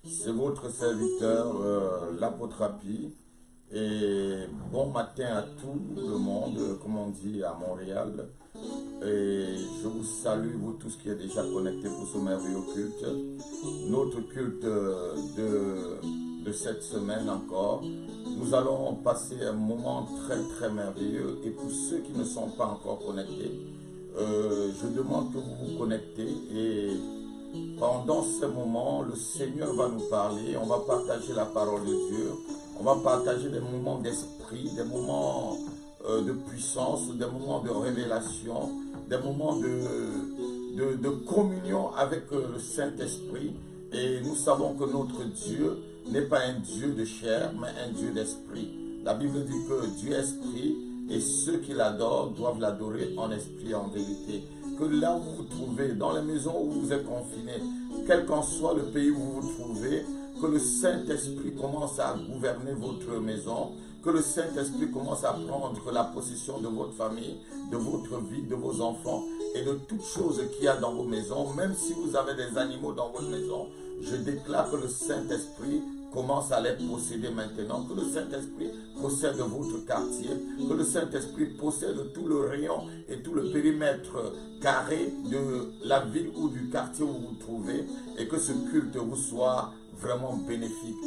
C'est votre serviteur, l'apôtre Happy. Et bon matin à tout le monde, comme on dit à Montréal. Et je vous salue, vous tous qui êtes déjà connectés pour ce merveilleux culte. Notre culte de cette semaine encore. Nous allons passer un moment très merveilleux. Et pour ceux qui ne sont pas encore connectés, je demande que vous vous connectez et pendant ce moment, le Seigneur va nous parler, on va partager la parole de Dieu, on va partager des moments d'esprit, des moments de puissance, des moments de révélation, des moments de communion avec le Saint-Esprit. Et nous savons que notre Dieu n'est pas un Dieu de chair, mais un Dieu d'esprit. La Bible dit que Dieu est esprit et ceux qui l'adorent doivent l'adorer en esprit et en vérité. Que là où vous vous trouvez, dans les maisons où vous êtes confinés, quel qu'en soit le pays où vous vous trouvez, que le Saint-Esprit commence à gouverner votre maison, que le Saint-Esprit commence à prendre la possession de votre famille, de votre vie, de vos enfants et de toutes choses qu'il y a dans vos maisons. Même si vous avez des animaux dans votre maison, je déclare que le Saint-Esprit commence à les posséder maintenant, que le Saint-Esprit possède votre quartier, que le Saint-Esprit possède tout le rayon et tout le périmètre carré de la ville ou du quartier où vous vous trouvez et que ce culte vous soit vraiment bénéfique.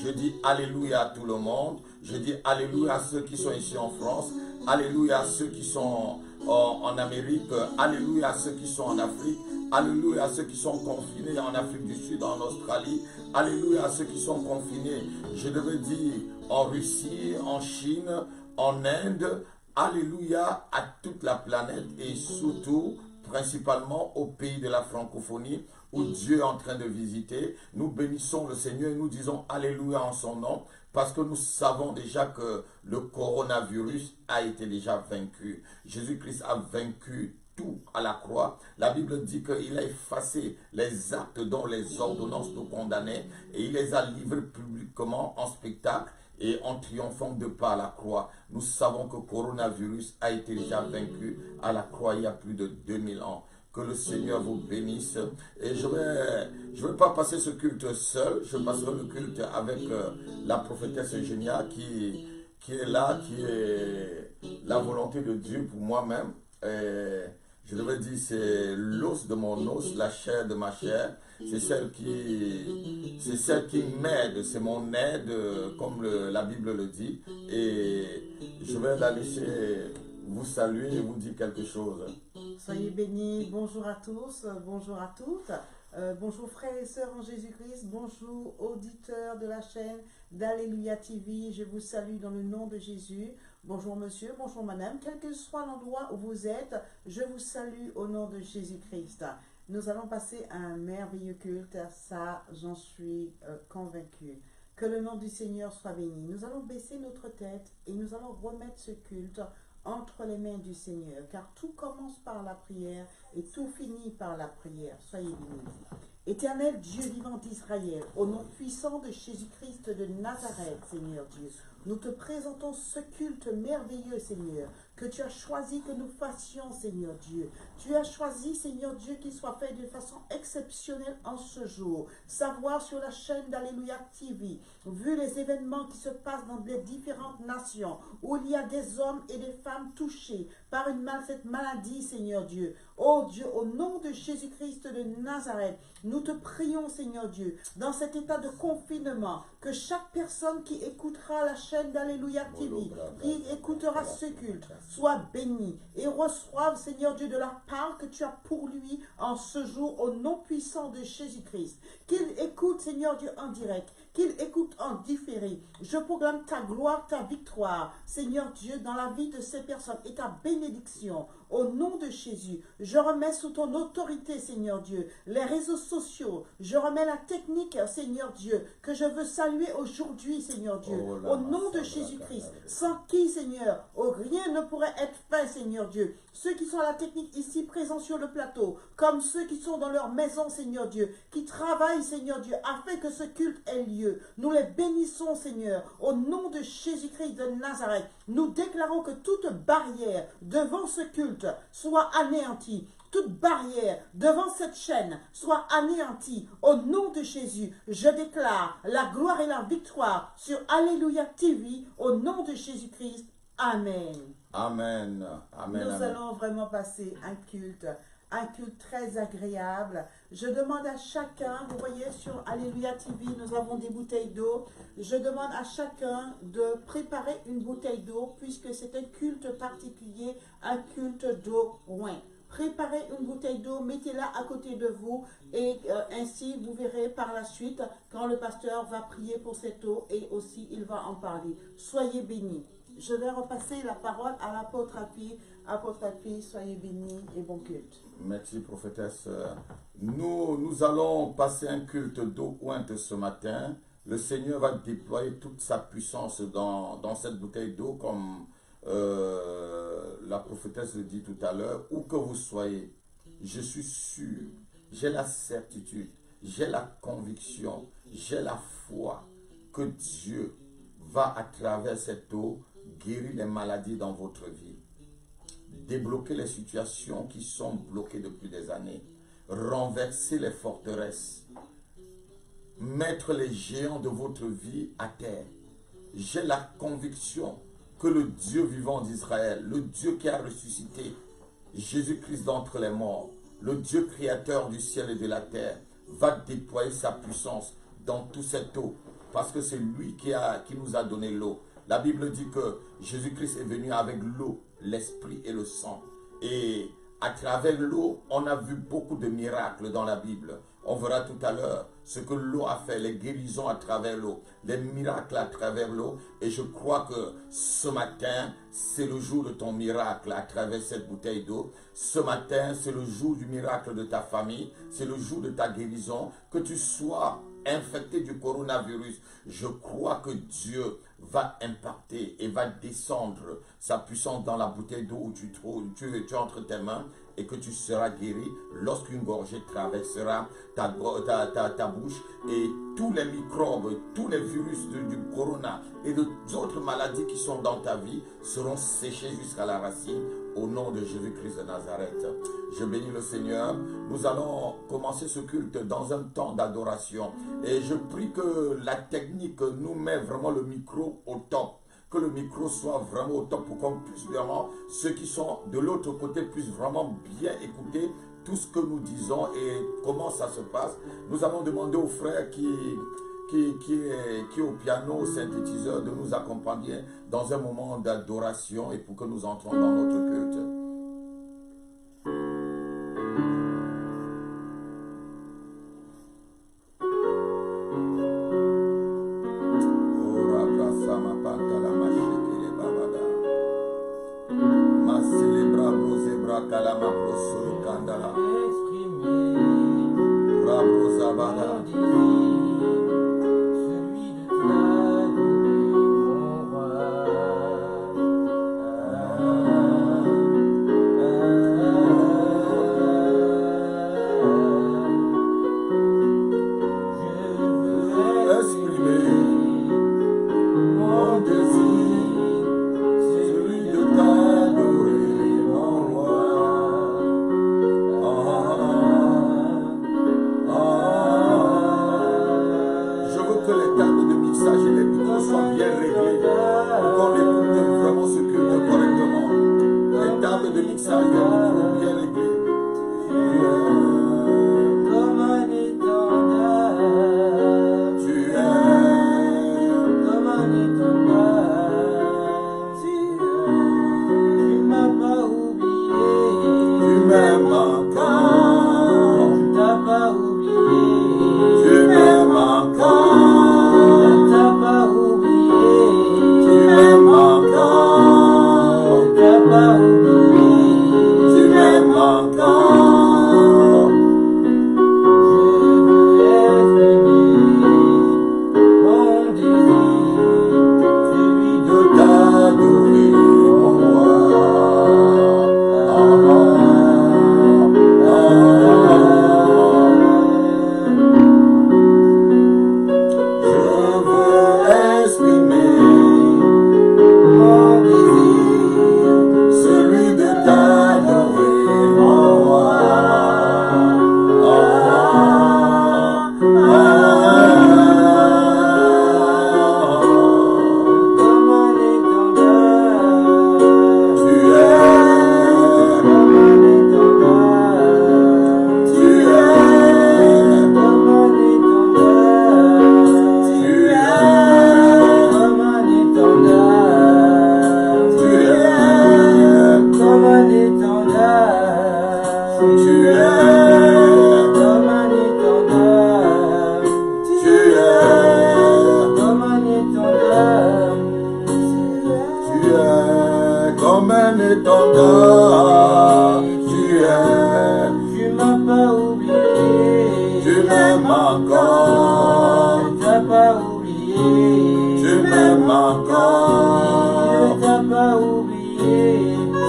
Je dis Alléluia à tout le monde, je dis Alléluia à ceux qui sont ici en France, Alléluia à ceux qui sont en Amérique, Alléluia à ceux qui sont en Afrique, Alléluia à ceux qui sont confinés en Afrique du Sud, en Australie. Alléluia à ceux qui sont confinés, je devrais dire, en Russie, en Chine, en Inde. Alléluia à toute la planète et surtout, principalement au pays de la francophonie où Dieu est en train de visiter. Nous bénissons le Seigneur et nous disons Alléluia en son nom parce que nous savons déjà que le coronavirus a été déjà vaincu. Jésus-Christ a vaincu tout à la croix. La Bible dit qu'il a effacé les actes dont les ordonnances nous condamnaient et il les a livrés publiquement en spectacle et en triomphant de par la croix. Nous savons que le coronavirus a été déjà vaincu à la croix il y a plus de 2000 ans. Que le Seigneur vous bénisse. Et je vais pas passer ce culte seul, je passerai le culte avec la prophétesse Eugénia qui est là, qui est la volonté de Dieu pour moi-même. Je devrais dire, c'est l'os de mon os, la chair de ma chair. C'est celle qui m'aide, c'est mon aide, comme la Bible le dit. Et je vais la laisser vous saluer et vous dire quelque chose. Soyez bénis, bonjour à tous, bonjour à toutes. Bonjour frères et sœurs en Jésus-Christ, bonjour auditeurs de la chaîne d'Alléluia TV. Je vous salue dans le nom de Jésus. Bonjour monsieur, bonjour madame, quel que soit l'endroit où vous êtes, je vous salue au nom de Jésus-Christ. Nous allons passer un merveilleux culte, ça j'en suis convaincu. Que le nom du Seigneur soit béni. Nous allons baisser notre tête et nous allons remettre ce culte entre les mains du Seigneur, car tout commence par la prière et tout finit par la prière. Soyez bénis. Éternel Dieu vivant d'Israël, au nom puissant de Jésus-Christ de Nazareth, Seigneur Dieu, nous te présentons ce culte merveilleux, Seigneur, que tu as choisi que nous fassions, Seigneur Dieu. Tu as choisi, Seigneur Dieu, qu'il soit fait de façon exceptionnelle en ce jour. Savoir sur la chaîne d'Alléluia TV, vu les événements qui se passent dans les différentes nations, où il y a des hommes et des femmes touchés par cette maladie, Seigneur Dieu. Oh Dieu, au nom de Jésus-Christ de Nazareth, nous te prions, Seigneur Dieu, dans cet état de confinement, que chaque personne qui écoutera la chaîne d'Alléluia TV, qui écoutera ce culte, soit béni et reçoive, Seigneur Dieu, de la part que tu as pour lui en ce jour, au nom puissant de Jésus-Christ. Qu'il écoute, Seigneur Dieu, en direct, qu'ils écoutent en différé. Je proclame ta gloire, ta victoire, Seigneur Dieu, dans la vie de ces personnes et ta bénédiction. Au nom de Jésus, je remets sous ton autorité, Seigneur Dieu, les réseaux sociaux. Je remets la technique, Seigneur Dieu, que je veux saluer aujourd'hui, Seigneur Dieu. Au nom de Jésus-Christ, sans qui, Seigneur, rien ne pourrait être fait, Seigneur Dieu. Ceux qui sont à la technique ici, présents sur le plateau, comme ceux qui sont dans leur maison, Seigneur Dieu, qui travaillent, Seigneur Dieu, afin que ce culte ait lieu. Nous les bénissons, Seigneur, au nom de Jésus-Christ de Nazareth. Nous déclarons que toute barrière devant ce culte soit anéantie. Toute barrière devant cette chaîne soit anéantie. Au nom de Jésus, je déclare la gloire et la victoire sur Alléluia TV. Au nom de Jésus-Christ. Amen. Amen. Amen. Nous Amen. allons vraiment passer un culte très agréable. Je demande à chacun, vous voyez sur Alléluia TV, nous avons des bouteilles d'eau. Je demande à chacun de préparer une bouteille d'eau puisque c'est un culte particulier, un culte d'eau loin. Préparez une bouteille d'eau, mettez-la à côté de vous et ainsi vous verrez par la suite quand le pasteur va prier pour cette eau et aussi il va en parler. Soyez bénis. Je vais repasser la parole à l'apôtre Happy. Apôtre Happy, soyez bénis et bon culte. Merci, prophétesse. Nous allons passer un culte d'eau ointe ce matin. Le Seigneur va déployer toute sa puissance dans cette bouteille d'eau, comme la prophétesse le dit tout à l'heure. Où que vous soyez, je suis sûr, j'ai la certitude, j'ai la conviction, j'ai la foi que Dieu va à travers cette eau guérir les maladies dans votre vie, débloquer les situations qui sont bloquées depuis des années, renverser les forteresses, mettre les géants de votre vie à terre. J'ai la conviction que le Dieu vivant d'Israël, le Dieu qui a ressuscité Jésus-Christ d'entre les morts, le Dieu créateur du ciel et de la terre, va déployer sa puissance dans toute cette eau, parce que c'est lui qui nous a donné l'eau. La Bible dit que Jésus-Christ est venu avec l'eau, l'esprit et le sang. Et à travers l'eau, on a vu beaucoup de miracles dans la Bible. On verra tout à l'heure ce que l'eau a fait, les guérisons à travers l'eau, les miracles à travers l'eau. Et je crois que ce matin, c'est le jour de ton miracle à travers cette bouteille d'eau. Ce matin, c'est le jour du miracle de ta famille. C'est le jour de ta guérison. Que tu sois infecté du coronavirus, je crois que Dieu va impacter et va descendre sa puissance dans la bouteille d'eau où tu es entre tes mains et que tu seras guéri lorsqu'une gorgée traversera ta bouche et tous les microbes, tous les virus du corona et d'autres maladies qui sont dans ta vie seront séchés jusqu'à la racine au nom de Jésus-Christ de Nazareth. Je bénis le Seigneur. Nous allons commencer ce culte dans un temps d'adoration et je prie que la technique nous met vraiment le micro au top. Que le micro soit vraiment au top pour qu'on puisse vraiment, ceux qui sont de l'autre côté puissent vraiment bien écouter tout ce que nous disons et comment ça se passe. Nous allons demander au frère qui est au piano, au synthétiseur, de nous accompagner dans un moment d'adoration et pour que nous entrons dans notre culte. Comme un étendard. étendard, tu es. Tu m'as pas oublié. Tu m'aimes encore. Je t'ai pas oublié. Tu m'aimes encore. Je t'ai pas oublié.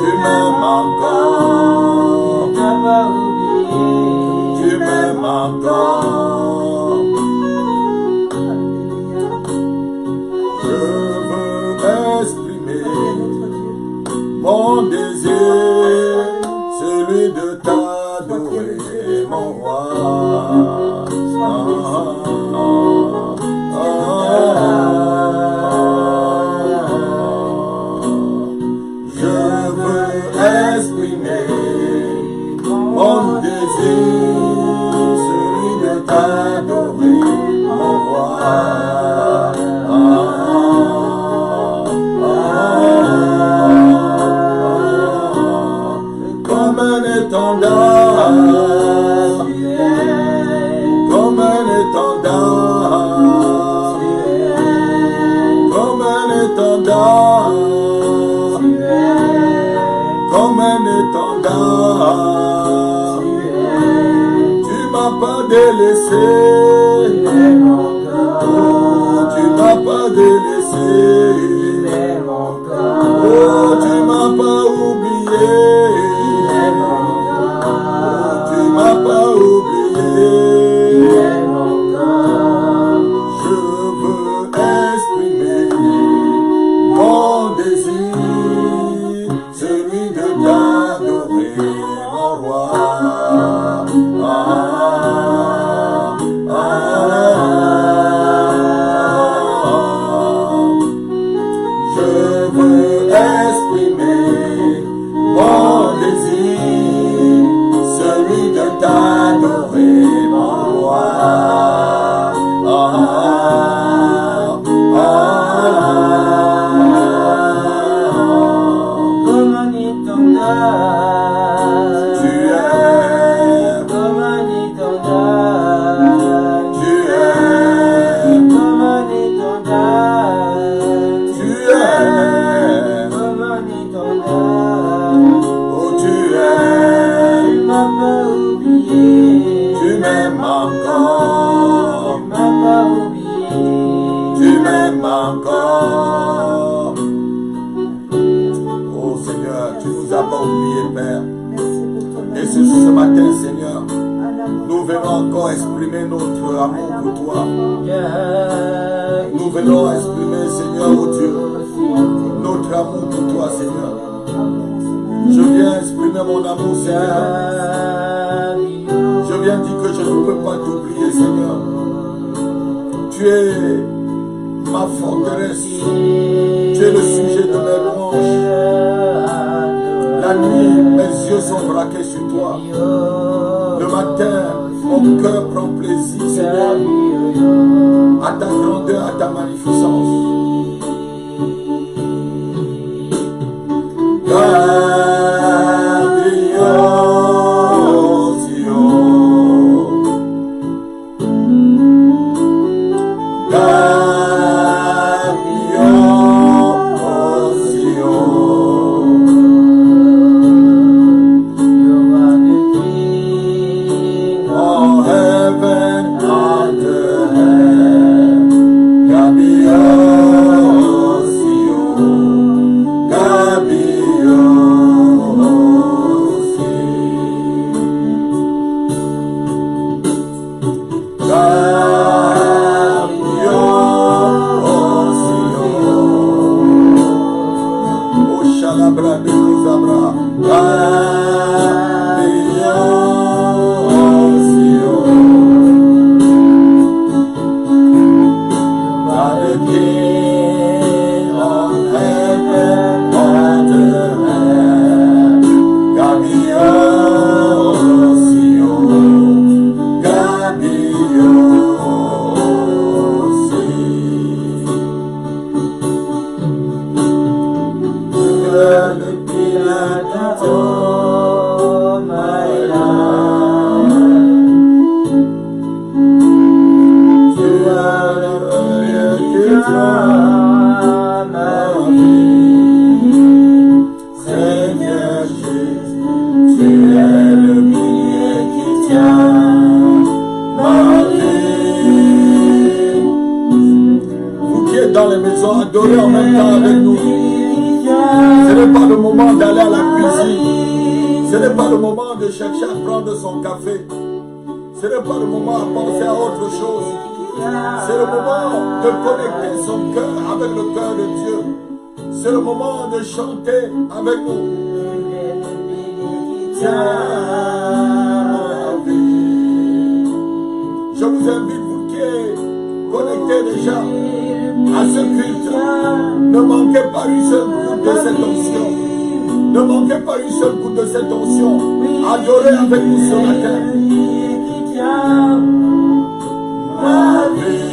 Tu m'aimes encore. Je t'ai pas oublié. Tu m'aimes encore. Je veux exprimer mon désir, celui de t'adorer, mon roi. Je veux exprimer mon désir, celui de t'adorer, mon roi. Comme un étendard, comme un étendard, comme un étendard, comme un étendard. Tu m'as pas délaissé, oh, tu m'as pas délaissé, oh, tu m'as pas oublié, oh, tu m'as pas oublié. Je veux exprimer mon désir, celui de t'adorer, mon roi. Je veux exprimer mon désir, celui de t'adorer, mon roi. Comme un étendard. Tu es, Comme un étendard. tu es, Comme un étendard. tu es, Comme un étendard. oh tu Tu es, m'as pas oublié. tu m'aimes encore, Tu m'as pas oublié. tu m'aimes encore. Oh Seigneur, tu nous as pas oublié, Père. Merci pour ton Et amour. ce matin, Seigneur, Un amour nous venons encore exprimer notre amour pour toi. Yeah. Nous venons exprimer, Seigneur, oh Dieu, notre amour pour toi, Seigneur. Je viens exprimer mon amour, Seigneur. Je viens dire que je ne peux pas t'oublier, Seigneur. Tu es ma forteresse. Tu es le sujet de mes louanges. La nuit, mes yeux sont braqués sur toi. Le matin, mon cœur prend plaisir, Seigneur, à ta grandeur, à ta magnificence. Oh, heaven, on the heaven, adorer en même temps avec nous. Ce n'est pas le moment d'aller à la cuisine. Ce n'est pas le moment de chercher à prendre son café. Ce n'est pas le moment à penser à autre chose. C'est le moment de connecter son cœur avec le cœur de Dieu. C'est le moment de chanter avec nous. Je vous invite, vous qui êtes connectés déjà à ce culte, ne manquez pas une seule goutte de cette onction. Ne manquez pas une seule goutte de cette onction. Adorez avec nous ce matin. Ma vie,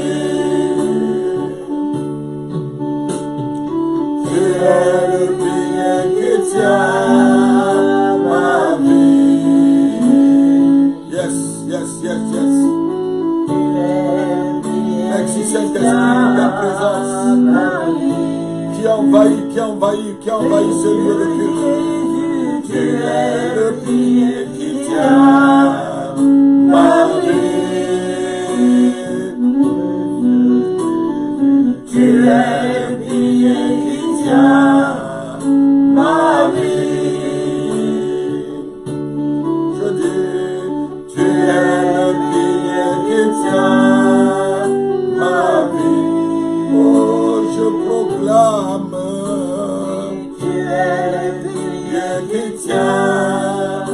tu es le pilier qui tient ma vie. Yes, yes, yes, yes. Merci Saint-Esprit, ta présence qui envahit ce lieu de culte. Tu es le pilier qui tient ma vie. Tu es le pilier qui tient ma vie. Je dis, tu es le pilier qui tient ma vie. Oh, je proclame, tu es le pilier qui tient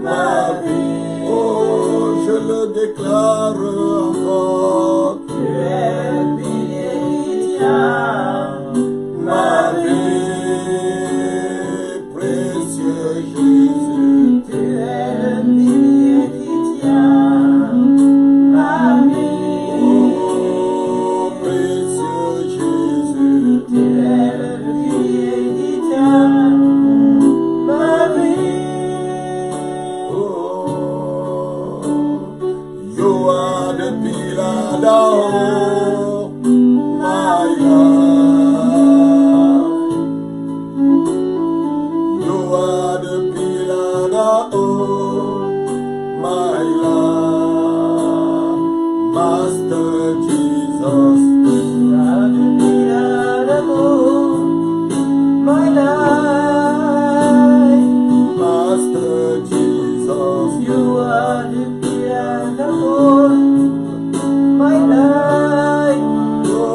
ma vie. Oh, je le déclare encore. Tu es le pilier qui tient ma vie. Précieux Jésus, tu es le pilier qui tient ma vie. Oh, précieux Jésus, tu es le pilier qui tient ma vie. Oh, you are the pillar down, my God. You are the pillar down, my Lord, Master Jesus. You are the pillar down, my life, Master Jesus. You are the pillar down, my life. Oh,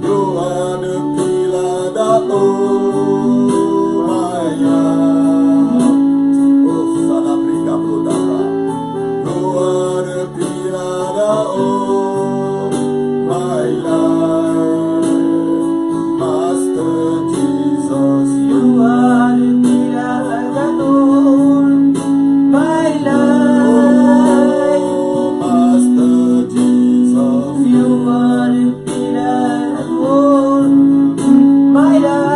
you are the pillar down, my life. Oh, Salabrika Brodaka. You are the pillar down, my life, Master Jesus. You are the pillar down, my life, Master Jesus. You are the pillar down, my life.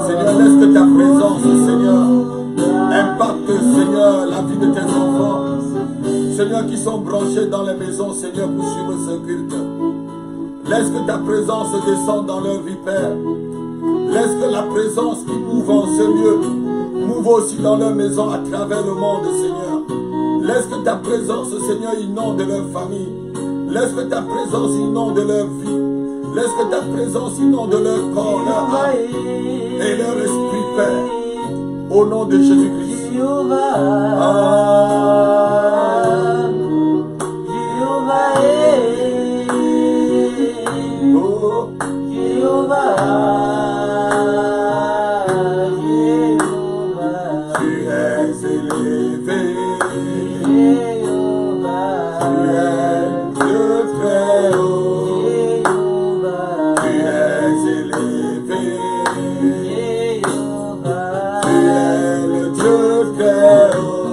Seigneur, laisse que ta présence, Seigneur, impacte, Seigneur, la vie de tes enfants. Seigneur, qui sont branchés dans les maisons, Seigneur, pour suivre ce culte. Laisse que ta présence descende dans leur vie, Père. Laisse que la présence qui mouve en ce lieu mouve aussi dans leur maison à travers le monde, Seigneur. Laisse que ta présence, Seigneur, inonde leur famille. Laisse que ta présence inonde leur vie. Laisse que ta présence inonde leur corps, leur âme et leur esprit, Père. Au nom de Jésus-Christ. Tu es élevé. Tu es Dieu très haut. Tu es élevé. Tu es le Dieu très haut.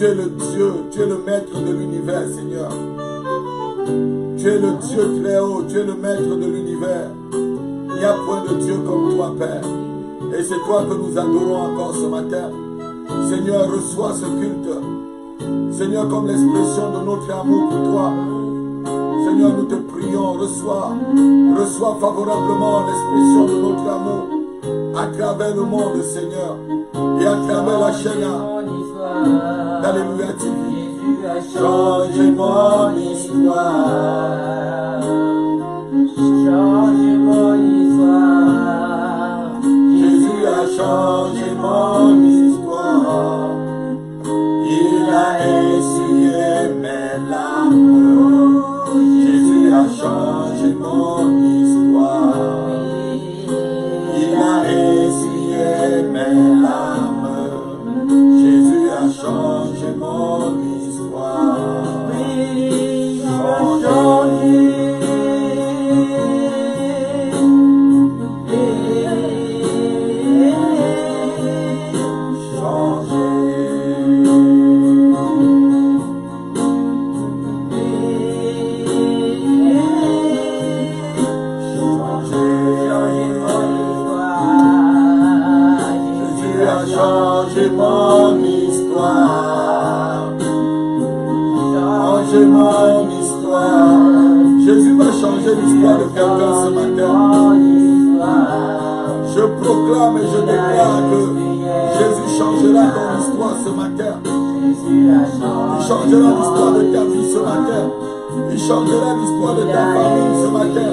Tu es le Dieu, tu es le maître de l'univers, Seigneur. Tu es le Dieu très haut, tu es le maître de l'univers. Il n'y a point de Dieu comme toi, Père. Et c'est toi que nous adorons encore ce matin. Seigneur, reçois ce culte. Seigneur, comme l'expression de notre amour pour toi. Seigneur, nous te prions, reçois favorablement l'expression de notre amour à travers le monde, Seigneur, et à travers la chaîne d'Alléluia TV. Jésus a changé mon histoire. Changé mon histoire. Jésus a changé mon histoire. Il a essuyé mes larmes. Jésus a changé mon histoire. Il a essuyé mes larmes. Jésus a changé mon histoire. Oui, il a changé. Mon histoire, changer mon histoire. Jésus va changer l'histoire de quelqu'un ce matin. Je proclame et je déclare que Jésus changera ton histoire ce matin. Il changera l'histoire de ta vie ce matin. Il changera l'histoire de ta famille ce matin.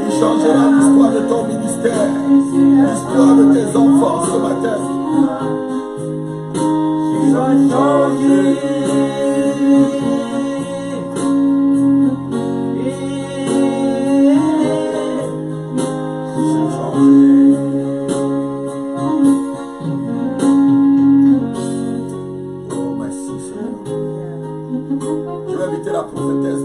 Il changera l'histoire de ton ministère, l'histoire de tes enfants ce matin. Il va changer. Oh, merci Seigneur. Je vais inviter la prophétesse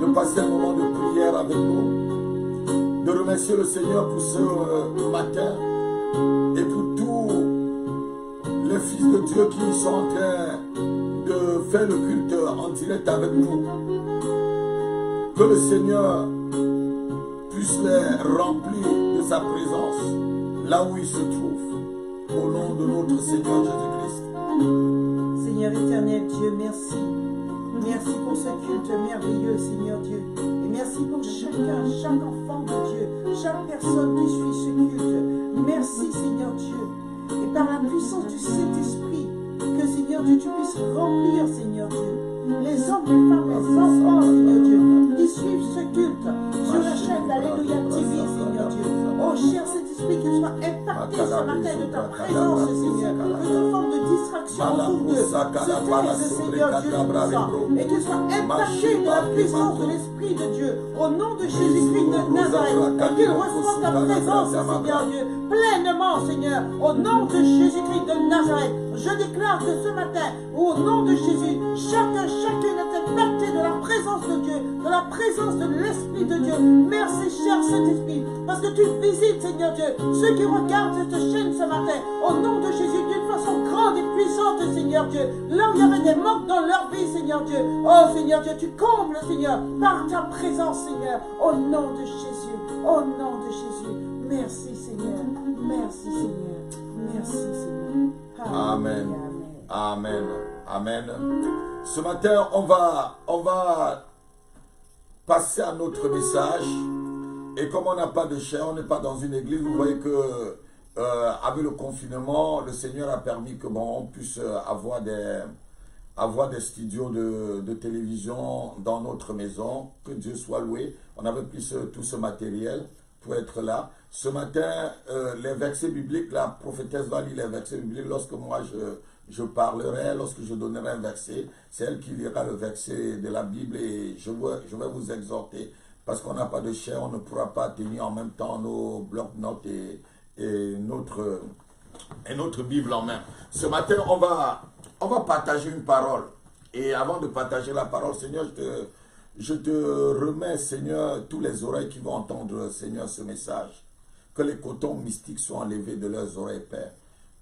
de passer un moment de prière avec nous, de remercier le Seigneur pour ce matin et pour tous les fils de Dieu qui sont en train de faire le culte en direct avec nous. Que le Seigneur puisse les remplir de sa présence là où ils se trouvent. Au nom de notre Seigneur Jésus-Christ. Seigneur éternel Dieu, merci. Merci pour ce culte merveilleux, Seigneur Dieu. Et merci pour chacun, chaque enfant de Dieu, chaque personne qui suit ce culte. Merci, Seigneur Dieu. Et par la puissance du Saint-Esprit, que, Seigneur Dieu, tu puisses remplir, Seigneur Dieu, les hommes, les femmes, les enfants, Seigneur Dieu, qui suivent ce culte sur la chaîne d'Alléluia TV, Seigneur Dieu. Oh, cher Saint-Esprit, qu'il soit impacté ce matin de ta présence, Seigneur. Que toute forme de distraction autour d'eux se taise, Seigneur Dieu tout-puissant. Et qu'il soit impacté de la puissance de l'Esprit de Dieu. Au nom de Jésus-Christ de Nazareth. Et qu'il reçoive ta présence, Seigneur Dieu, pleinement, Seigneur. Au nom de Jésus-Christ de Nazareth. Je déclare que ce matin, au nom de Jésus, chacune est impacté de la présence de Dieu, de la présence de l'Esprit de Dieu. Merci, cher Saint-Esprit, parce que tu visites, Seigneur Dieu, ceux qui regardent cette chaîne ce matin, au nom de Jésus, d'une façon grande et puissante, Seigneur Dieu. Là où il y avait des manques dans leur vie, Seigneur Dieu. Oh, Seigneur Dieu, tu combles, Seigneur, par ta présence, Seigneur, au nom de Jésus, au nom de Jésus. Merci, Seigneur. Merci, Seigneur. Merci, Seigneur. Amen. Amen. Amen. Ce matin, on va passer à notre message. Et comme on n'a pas de chair, on n'est pas dans une église, vous voyez que avec le confinement, le Seigneur a permis que on puisse avoir des studios de télévision dans notre maison. Que Dieu soit loué. On avait pris tout ce matériel pour être là. Ce matin, les versets bibliques, la prophétesse va lire les versets bibliques. Lorsque moi je parlerai, lorsque je donnerai un verset, c'est elle qui lira le verset de la Bible et je vais vous exhorter. Parce qu'on n'a pas de chair, on ne pourra pas tenir en même temps nos blocs-notes et notre Bible en main. Ce matin, on va partager une parole. Et avant de partager la parole, Seigneur, je te remets, Seigneur, tous les oreilles qui vont entendre, Seigneur, ce message. Que les cotons mystiques soient enlevés de leurs oreilles, Père.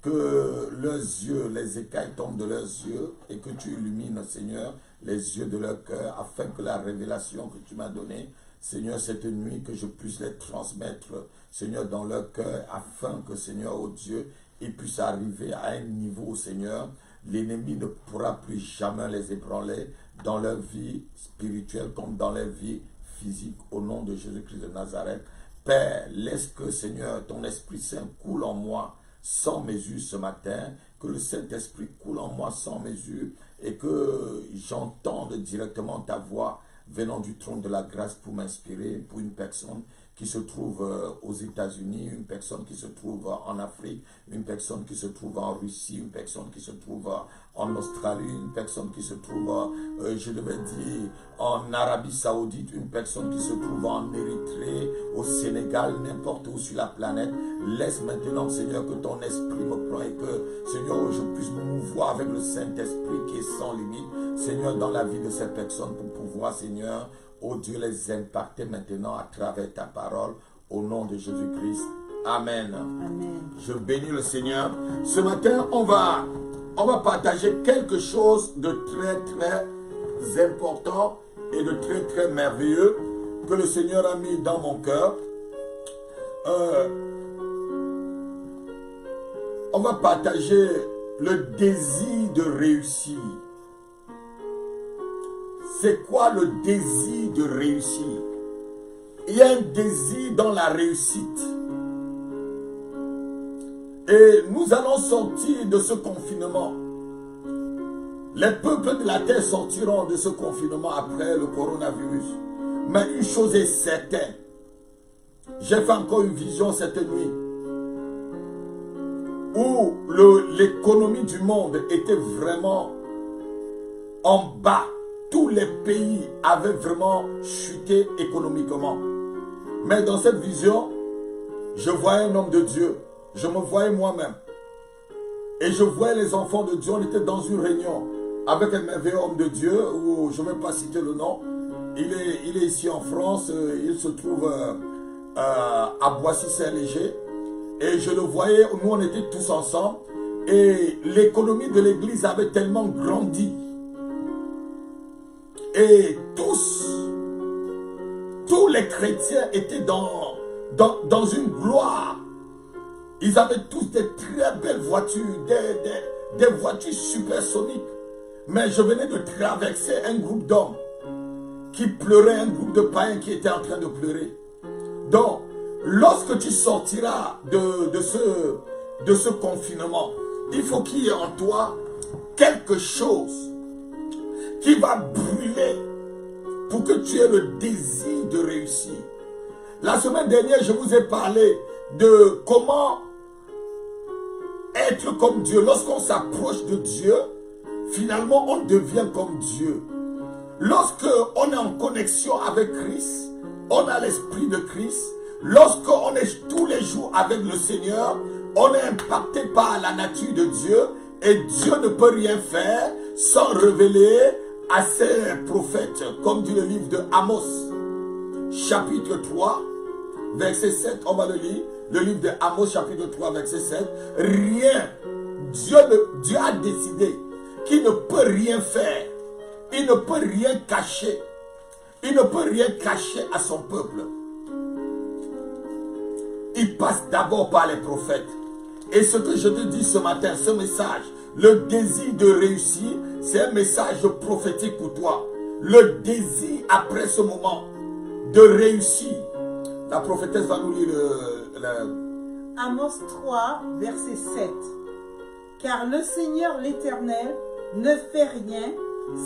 que leurs yeux, les écailles tombent de leurs yeux et que tu illumines, Seigneur, les yeux de leur cœur afin que la révélation que tu m'as donnée, Seigneur, cette nuit, que je puisse les transmettre, Seigneur, dans leur cœur afin que, Seigneur, oh Dieu, ils puissent arriver à un niveau, Seigneur, l'ennemi ne pourra plus jamais les ébranler dans leur vie spirituelle comme dans leur vie physique, au nom de Jésus-Christ de Nazareth. Père, laisse que, Seigneur, ton Esprit Saint coule en moi sans mesure ce matin, que le Saint-Esprit coule en moi sans mesure et que j'entende directement ta voix venant du trône de la grâce pour m'inspirer pour une personne qui se trouve aux États-Unis, une personne qui se trouve en Afrique, une personne qui se trouve en Russie, une personne qui se trouve en Australie, une personne qui se trouve, je devais dire, en Arabie Saoudite, une personne qui se trouve en Érythrée, au Sénégal, n'importe où sur la planète. Laisse maintenant, Seigneur, que ton esprit me prenne et que, Seigneur, je puisse me mouvoir avec le Saint-Esprit qui est sans limite, Seigneur, dans la vie de cette personne pour pouvoir, Seigneur, oh Dieu, les impacter maintenant à travers ta parole, au nom de Jésus-Christ. Amen. Amen. Je bénis le Seigneur. Ce matin, on va partager quelque chose de très, très important et de très, très merveilleux que le Seigneur a mis dans mon cœur. On va partager le désir de réussir. C'est quoi le désir de réussir? Il y a un désir dans la réussite. Et nous allons sortir de ce confinement. Les peuples de la terre sortiront de ce confinement après le coronavirus. Mais une chose est certaine. J'ai fait encore une vision cette nuit où l'économie du monde était vraiment en bas. Tous les pays avaient vraiment chuté économiquement. Mais dans cette vision, je voyais un homme de Dieu. Je me voyais moi-même. Et je voyais les enfants de Dieu. On était dans une réunion avec un merveilleux homme de Dieu, où je ne vais pas citer le nom. Il est ici en France. Il se trouve à Boissy-Saint-Léger. Et je le voyais, nous on était tous ensemble. Et l'économie de l'église avait tellement grandi. Et tous les chrétiens étaient dans une gloire. Ils avaient tous des très belles voitures, des voitures supersoniques. Mais je venais de traverser un groupe d'hommes qui pleuraient, un groupe de païens qui étaient en train de pleurer. Donc, lorsque tu sortiras de ce confinement, il faut qu'il y ait en toi quelque chose qui va brûler pour que tu aies le désir de réussir. La semaine dernière, je vous ai parlé de comment être comme Dieu. Lorsqu'on s'approche de Dieu, finalement, on devient comme Dieu. Lorsqu'on est en connexion avec Christ, on a l'esprit de Christ. Lorsqu'on est tous les jours avec le Seigneur, on est impacté par la nature de Dieu et Dieu ne peut rien faire sans révéler à ses prophètes, comme dit le livre de Amos, chapitre 3, verset 7, on va le lire, le livre de Amos, chapitre 3, verset 7, rien, Dieu a décidé qu'il ne peut rien faire, il ne peut rien cacher, il ne peut rien cacher à son peuple. Il passe d'abord par les prophètes. Et ce que je te dis ce matin, ce message, le désir de réussir, c'est un message prophétique pour toi. Le désir après ce moment de réussir. La prophétesse va nous lire Amos 3, verset 7. Car le Seigneur l'Éternel ne fait rien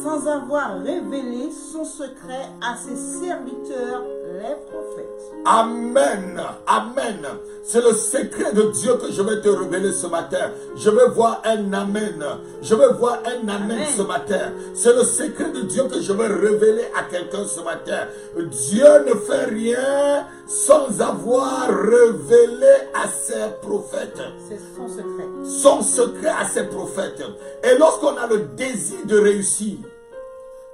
sans avoir révélé son secret à ses serviteurs, les prophètes. Amen, amen. C'est le secret de Dieu que je vais te révéler ce matin. Je vais voir un amen. Je vais voir un amen ce matin. C'est le secret de Dieu que je vais révéler à quelqu'un ce matin. Dieu ne fait rien sans avoir révélé à ses prophètes. C'est son secret. Son secret à ses prophètes. Et lorsqu'on a le désir de réussir,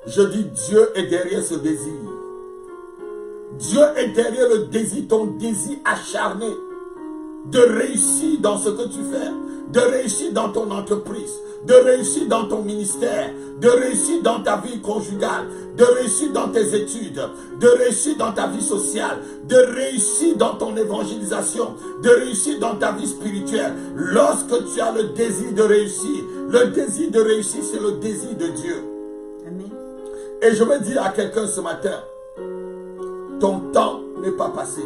je dis Dieu est derrière ce désir. Dieu est derrière le désir, ton désir acharné de réussir dans ce que tu fais, de réussir dans ton entreprise, de réussir dans ton ministère, de réussir dans ta vie conjugale, de réussir dans tes études, de réussir dans ta vie sociale, de réussir dans ton évangélisation, de réussir dans ta vie spirituelle. Lorsque tu as le désir de réussir, c'est le désir de Dieu. Amen. Et je veux dire à quelqu'un ce matin, ton temps n'est pas passé.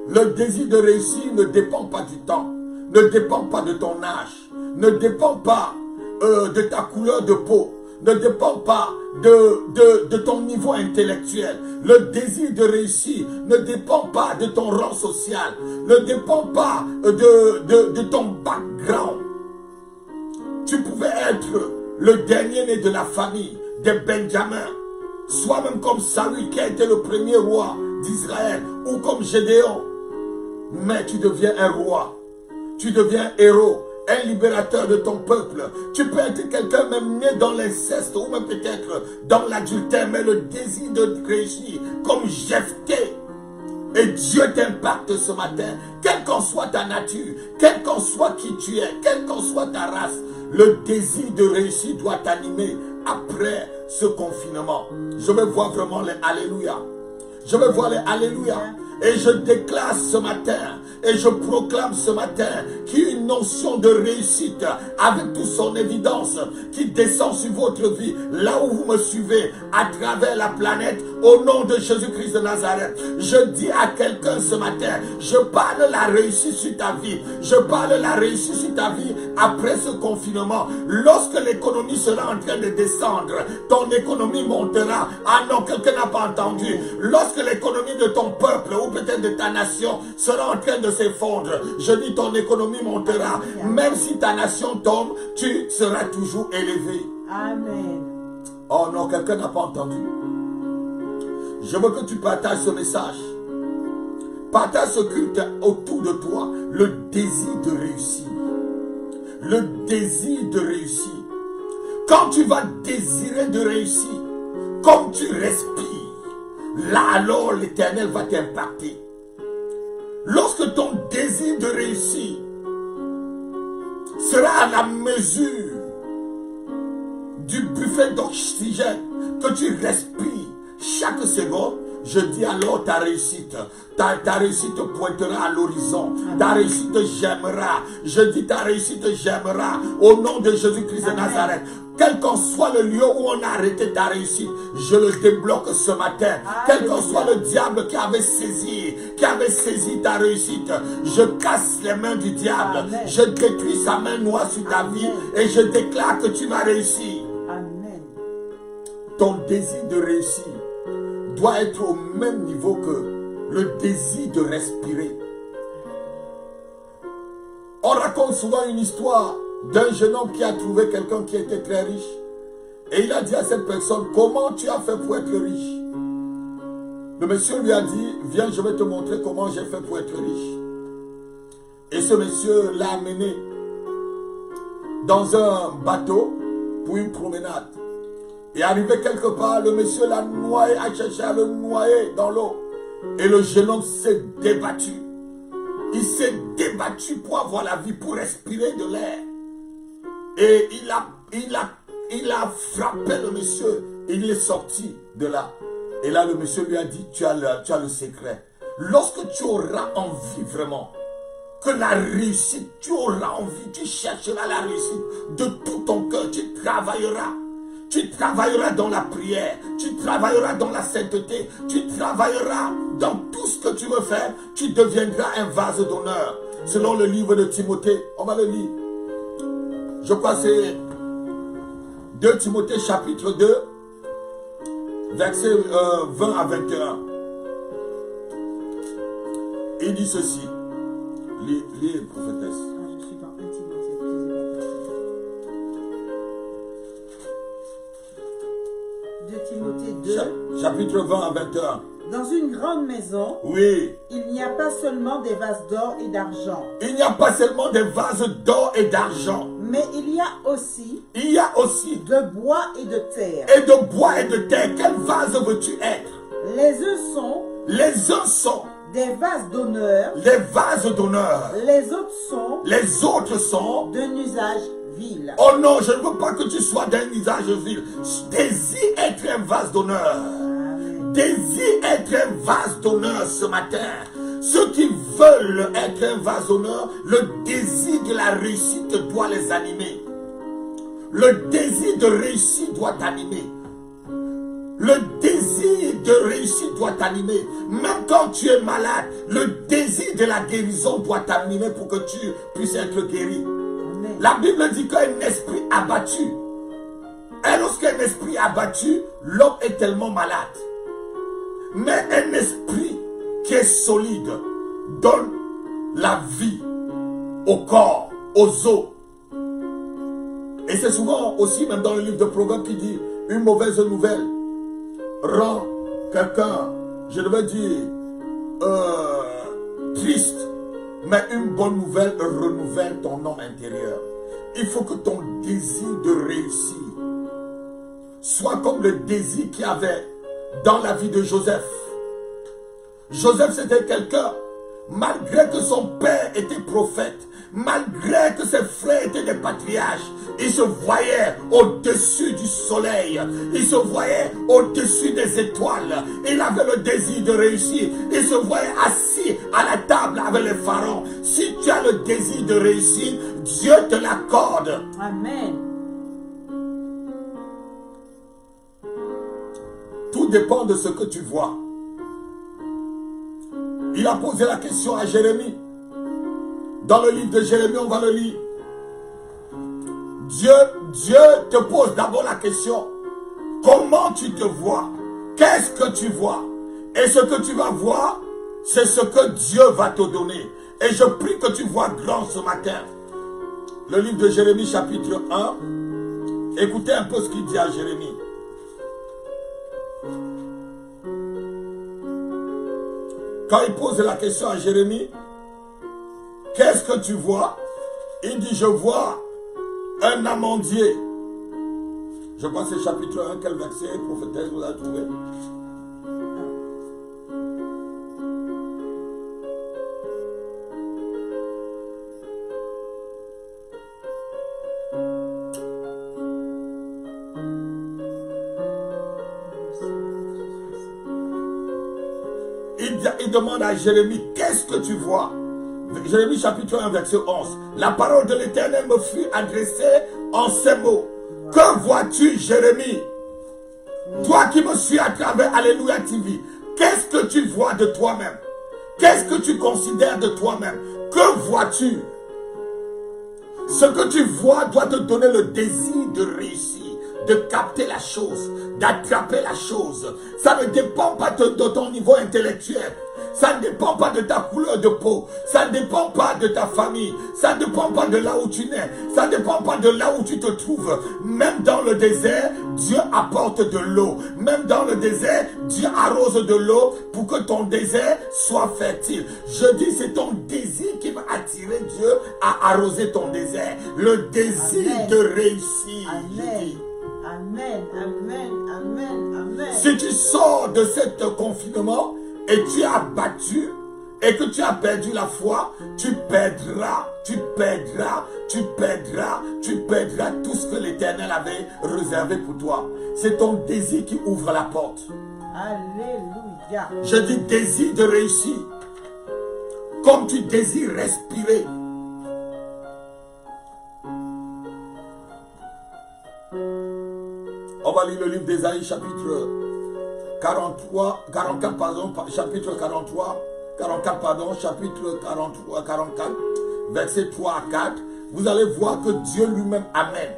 Le désir de réussir ne dépend pas du temps, ne dépend pas de ton âge, ne dépend pas de ta couleur de peau, ne dépend pas de ton niveau intellectuel. Le désir de réussir ne dépend pas de ton rang social, ne dépend pas de ton background. Tu pouvais être le dernier-né de la famille des Benjamins, soit même comme Saül qui a été le premier roi d'Israël, ou comme Gédéon. Mais tu deviens un roi, tu deviens un héros, un libérateur de ton peuple. Tu peux être quelqu'un même né dans l'inceste ou même peut-être dans l'adultère, mais le désir de réussir comme Jephthé. Et Dieu t'impacte ce matin, quelle qu'en soit ta nature, quel qu'en soit qui tu es, quelle qu'en soit ta race, le désir de réussir doit t'animer après ce confinement. Je veux voir vraiment les alléluia. Je veux voir les alléluia. Et je déclare ce matin, et je proclame ce matin qu'il y a une notion de réussite avec toute son évidence qui descend sur votre vie, là où vous me suivez, à travers la planète, au nom de Jésus-Christ de Nazareth. Je dis à quelqu'un ce matin, je parle la réussite sur ta vie, je parle la réussite sur ta vie après ce confinement. Lorsque l'économie sera en train de descendre, ton économie montera. Ah non, quelqu'un n'a pas entendu. Lorsque l'économie de ton peuple ou peut-être de ta nation sera en train de s'effondre, je dis ton économie montera. Même si ta nation tombe, tu seras toujours élevé. Amen. Oh non, quelqu'un n'a pas entendu. Je veux que tu partages ce message. Partage ce culte autour de toi. Le désir de réussir. Le désir de réussir. Quand tu vas désirer de réussir, comme tu respires, là alors l'Éternel va t'impacter. Lorsque ton désir de réussir sera à la mesure du buffet d'oxygène que tu respires chaque seconde, je dis alors ta réussite pointera à l'horizon. Ta réussite j'aimera. Je dis ta réussite j'aimera. Au nom de Jésus-Christ de Nazareth. Quel qu'en soit le lieu où on a arrêté ta réussite, je le débloque ce matin. Quel qu'en soit le diable qui avait saisi ta réussite, je casse les mains du diable. Amen. Je détruis sa main noire sur ta vie et je déclare que tu vas réussir. Amen. Ton désir de réussir doit être au même niveau que le désir de respirer. On raconte souvent une histoire d'un jeune homme qui a trouvé quelqu'un qui était très riche. Et il a dit à cette personne, comment tu as fait pour être riche? Le monsieur lui a dit, viens, je vais te montrer comment j'ai fait pour être riche. Et ce monsieur l'a amené dans un bateau pour une promenade. Et arrivé quelque part, le monsieur l'a noyé, a cherché à le noyer dans l'eau. Et le jeune homme s'est débattu. Il s'est débattu pour avoir la vie, pour respirer de l'air. Et il a frappé le monsieur. Il est sorti de là. Et là, le monsieur lui a dit, tu as le secret. Lorsque tu auras envie vraiment que la réussite, tu auras envie, tu chercheras la réussite de tout ton cœur, tu travailleras. Tu travailleras dans la prière, tu travailleras dans la sainteté, tu travailleras dans tout ce que tu veux faire, tu deviendras un vase d'honneur. Selon le livre de Timothée, on va le lire. Je crois que c'est 2 Timothée chapitre 2, versets 20 à 21. Il dit ceci. Lis, prophétesse. Je suis dans 1 Timothée. Timothée 2. Chapitre 20 à 21. Dans une grande maison, oui, il n'y a pas seulement des vases d'or et d'argent. Il n'y a pas seulement des vases d'or et d'argent. Mais il y a aussi de bois et de terre. Et de bois et de terre. Quel vase veux-tu être? Les uns sont des vases d'honneur. Les vases d'honneur. Les autres sont d'un usage vil. Oh non, je ne veux pas que tu sois d'un usage vil. Désire être un vase d'honneur. Désire être un vase d'honneur ce matin. Ceux qui veulent être un vase d'honneur, le désir de la réussite doit les animer. Le désir de réussite doit t'animer. Le désir de réussite doit t'animer. Même quand tu es malade, le désir de la guérison doit t'animer pour que tu puisses être guéri. Amen. La Bible dit qu'un esprit abattu, et lorsqu'un esprit abattu, l'homme est tellement malade. Mais un esprit qui est solide donne la vie au corps, aux os. Et c'est souvent aussi, même dans le livre de Proverbes, qui dit une mauvaise nouvelle rend quelqu'un, je devais dire, triste. Mais une bonne nouvelle renouvelle ton homme intérieur. Il faut que ton désir de réussir soit comme le désir qu'il y avait dans la vie de Joseph. Joseph, c'était quelqu'un, malgré que son père était prophète, malgré que ses frères étaient des patriarches, il se voyait au-dessus du soleil, il se voyait au-dessus des étoiles, il avait le désir de réussir, il se voyait assis à la table avec les pharaons. Si tu as le désir de réussir, Dieu te l'accorde. Amen. Tout dépend de ce que tu vois. Il a posé la question à Jérémie. Dans le livre de Jérémie, on va le lire. Dieu te pose d'abord la question. Comment tu te vois? Qu'est-ce que tu vois? Et ce que tu vas voir, c'est ce que Dieu va te donner. Et je prie que tu vois grand ce matin. Le livre de Jérémie chapitre 1. Écoutez un peu ce qu'il dit à Jérémie. Quand il pose la question à Jérémie, qu'est-ce que tu vois? Il dit, je vois un amandier. Je crois que c'est chapitre 1, quel verset, prophétesse, vous avez trouvé? Il demande à Jérémie, qu'est-ce que tu vois? Jérémie chapitre 1 verset 11. La parole de l'Éternel me fut adressée en ces mots. Que vois-tu, Jérémie? Toi qui me suis à travers Alléluia TV, qu'est-ce que tu vois de toi-même? Qu'est-ce que tu considères de toi-même? Que vois-tu? Ce que tu vois doit te donner le désir de réussir, de capter la chose, d'attraper la chose. Ça ne dépend pas de ton niveau intellectuel. Ça ne dépend pas de ta couleur de peau. Ça ne dépend pas de ta famille. Ça ne dépend pas de là où tu nais. Ça ne dépend pas de là où tu te trouves. Même dans le désert, Dieu apporte de l'eau. Même dans le désert, Dieu arrose de l'eau pour que ton désert soit fertile. Je dis, c'est ton désir qui va attirer Dieu à arroser ton désert. Le désir Amen. de réussir. Amen. Amen, amen, amen, amen. Si tu sors de ce confinement et tu es abattu et que tu as perdu la foi, tu perdras tout ce que l'Éternel avait réservé pour toi. C'est ton désir qui ouvre la porte. Alléluia. Je dis désir de réussir. Comme tu désires respirer. On va lire le livre d'Ésaïe chapitre 44 pardon, chapitre 44, versets 3 à 4. Vous allez voir que Dieu lui-même amène.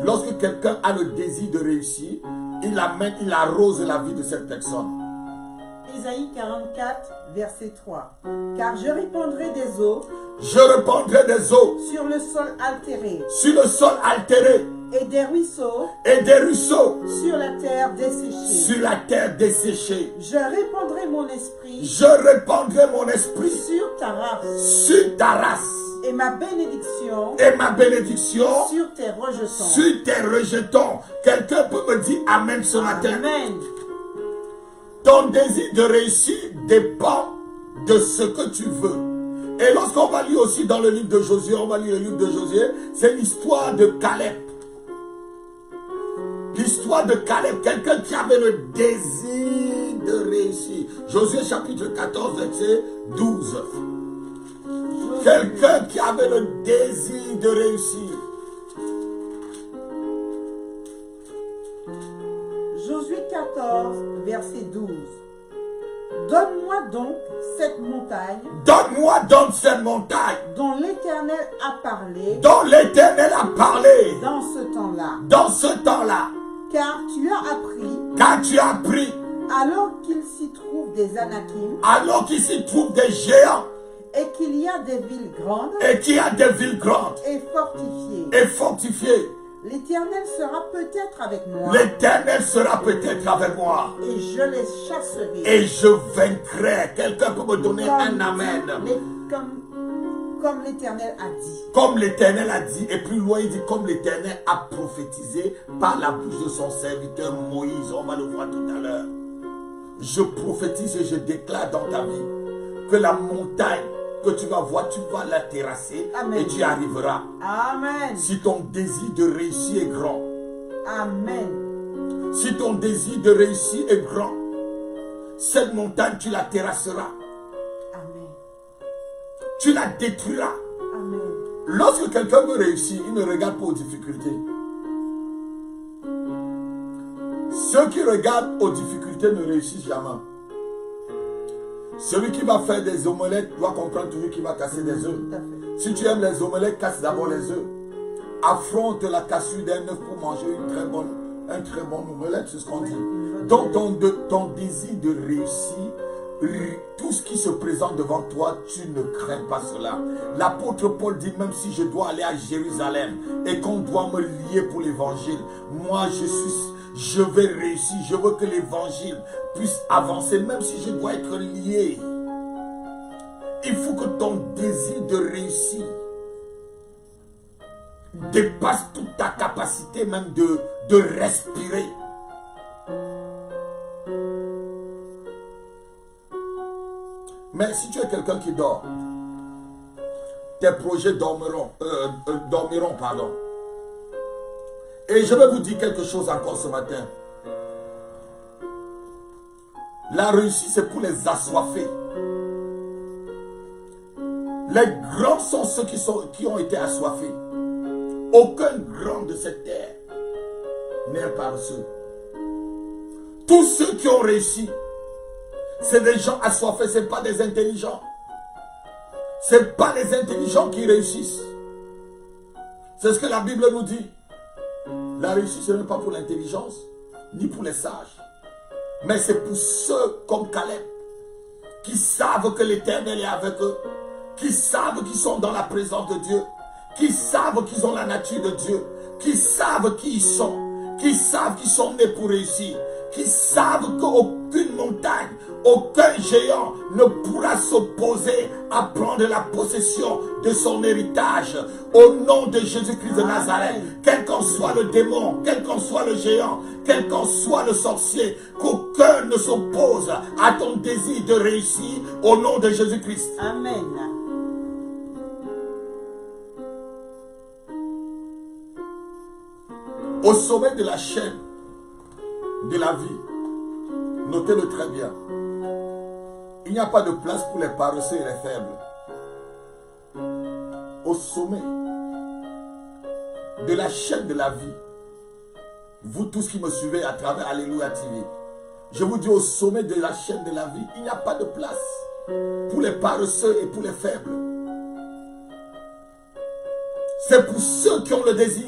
Lorsque quelqu'un a le désir de réussir, il amène, il arrose la vie de cette personne. Ésaïe 44, verset 3. Car je répandrai des eaux. Je répandrai des eaux sur le sol altéré. Sur le sol altéré. Et des ruisseaux. Et des ruisseaux. Sur la terre desséchée. Sur la terre desséchée. Je répandrai mon esprit. Je répandrai mon esprit. Sur ta race. Sur ta race. Et ma bénédiction. Et ma bénédiction. Sur tes rejetons. Sur tes rejetons. Quelqu'un peut me dire Amen ce matin. Amen. Ton désir de réussir dépend de ce que tu veux. Et lorsqu'on va lire aussi dans le livre de Josué, on va lire le livre de Josué, c'est l'histoire de Caleb. L'histoire de Caleb, quelqu'un qui avait le désir de réussir. Josué chapitre 14, verset 12. Quelqu'un qui avait le désir de réussir. Josué 14, verset 12. Donne-moi donc cette montagne. Donne-moi donc cette montagne. Dont l'Éternel a parlé. Dont l'Éternel a parlé. Dans ce temps-là. Dans ce temps-là. Car tu as appris. Car tu as appris. Alors qu'il s'y trouve des Anakim. Alors qu'il s'y trouve des géants. Et qu'il y a des villes grandes. Et qu'il y a des villes grandes. Et fortifiées. Et fortifiées. L'Éternel sera peut-être avec moi. L'Éternel sera peut-être avec moi. Et je les chasserai. Et je vaincrai. Quelqu'un peut me donner un amen. Comme l'Éternel a dit. Comme l'Éternel a dit. Et plus loin il dit comme l'Éternel a prophétisé par la bouche de son serviteur Moïse. On va le voir tout à l'heure. Je prophétise et je déclare dans ta vie que la montagne que tu vas voir, tu vas la terrasser. Amen. Et tu y arriveras. Amen. Si ton désir de réussir est grand. Amen. Si ton désir de réussir est grand, cette montagne, tu la terrasseras. Amen. Tu la détruiras. Amen. Lorsque quelqu'un veut réussir, il ne regarde pas aux difficultés. Ceux qui regardent aux difficultés ne réussissent jamais. Celui qui va faire des omelettes doit comprendre toujours qu'il va casser des œufs. Si tu aimes les omelettes, casse d'abord les œufs. Affronte la cassure d'un œuf pour manger un très bon omelette, c'est ce qu'on dit. Donc ton désir de réussir, tout ce qui se présente devant toi, tu ne crains pas cela. L'apôtre Paul dit, même si je dois aller à Jérusalem et qu'on doit me lier pour l'évangile, moi je vais réussir, je veux que l'évangile puisse avancer, même si je dois être lié. Il faut que ton désir de réussir dépasse toute ta capacité même de respirer. Mais si tu es quelqu'un qui dort, tes projets dormiront. Et je vais vous dire quelque chose encore ce matin. La réussite, c'est pour les assoiffés. Les grands sont ceux qui ont été assoiffés. Aucun grand de cette terre n'est un paresseux. Tous ceux qui ont réussi, c'est des gens assoiffés, ce n'est pas des intelligents. Ce n'est pas les intelligents qui réussissent. C'est ce que la Bible nous dit. La réussite, ce n'est pas pour l'intelligence, ni pour les sages. Mais c'est pour ceux comme Caleb, qui savent que l'Éternel est avec eux, qui savent qu'ils sont dans la présence de Dieu, qui savent qu'ils ont la nature de Dieu, qui savent qui ils sont, qui savent qu'ils sont nés pour réussir, qui savent qu'aucune montagne, aucun géant ne pourra s'opposer à prendre la possession de son héritage. Au nom de Jésus-Christ de Nazareth, quel qu'en soit le démon, quel qu'en soit le géant, quel qu'en soit le sorcier, qu'aucun ne s'oppose à ton désir de réussir au nom de Jésus-Christ. Amen. Au sommet de la chaîne de la vie, notez-le très bien, il n'y a pas de place pour les paresseux et les faibles. Au sommet de la chaîne de la vie, vous tous qui me suivez à travers Alléluia TV, je vous dis, au sommet de la chaîne de la vie, il n'y a pas de place pour les paresseux et pour les faibles. C'est pour ceux qui ont le désir.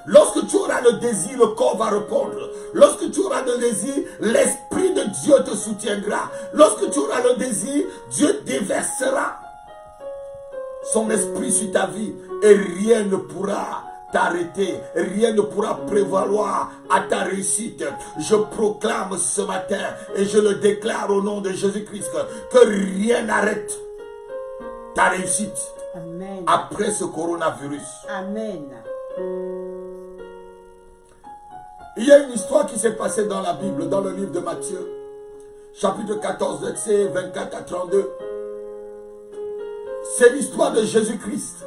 Lorsque tu auras le désir, le corps va répondre. Lorsque tu auras le désir, l'Esprit de Dieu te soutiendra. Lorsque tu auras le désir, Dieu déversera son esprit sur ta vie et rien ne pourra t'arrêter, rien ne pourra prévaloir à ta réussite. Je proclame ce matin et je le déclare au nom de Jésus-Christ que rien n'arrête ta réussite. Amen. Après ce coronavirus. Amen. Il y a une histoire qui s'est passée dans la Bible, dans le livre de Matthieu, chapitre 14, versets 24 à 32. C'est l'histoire de Jésus-Christ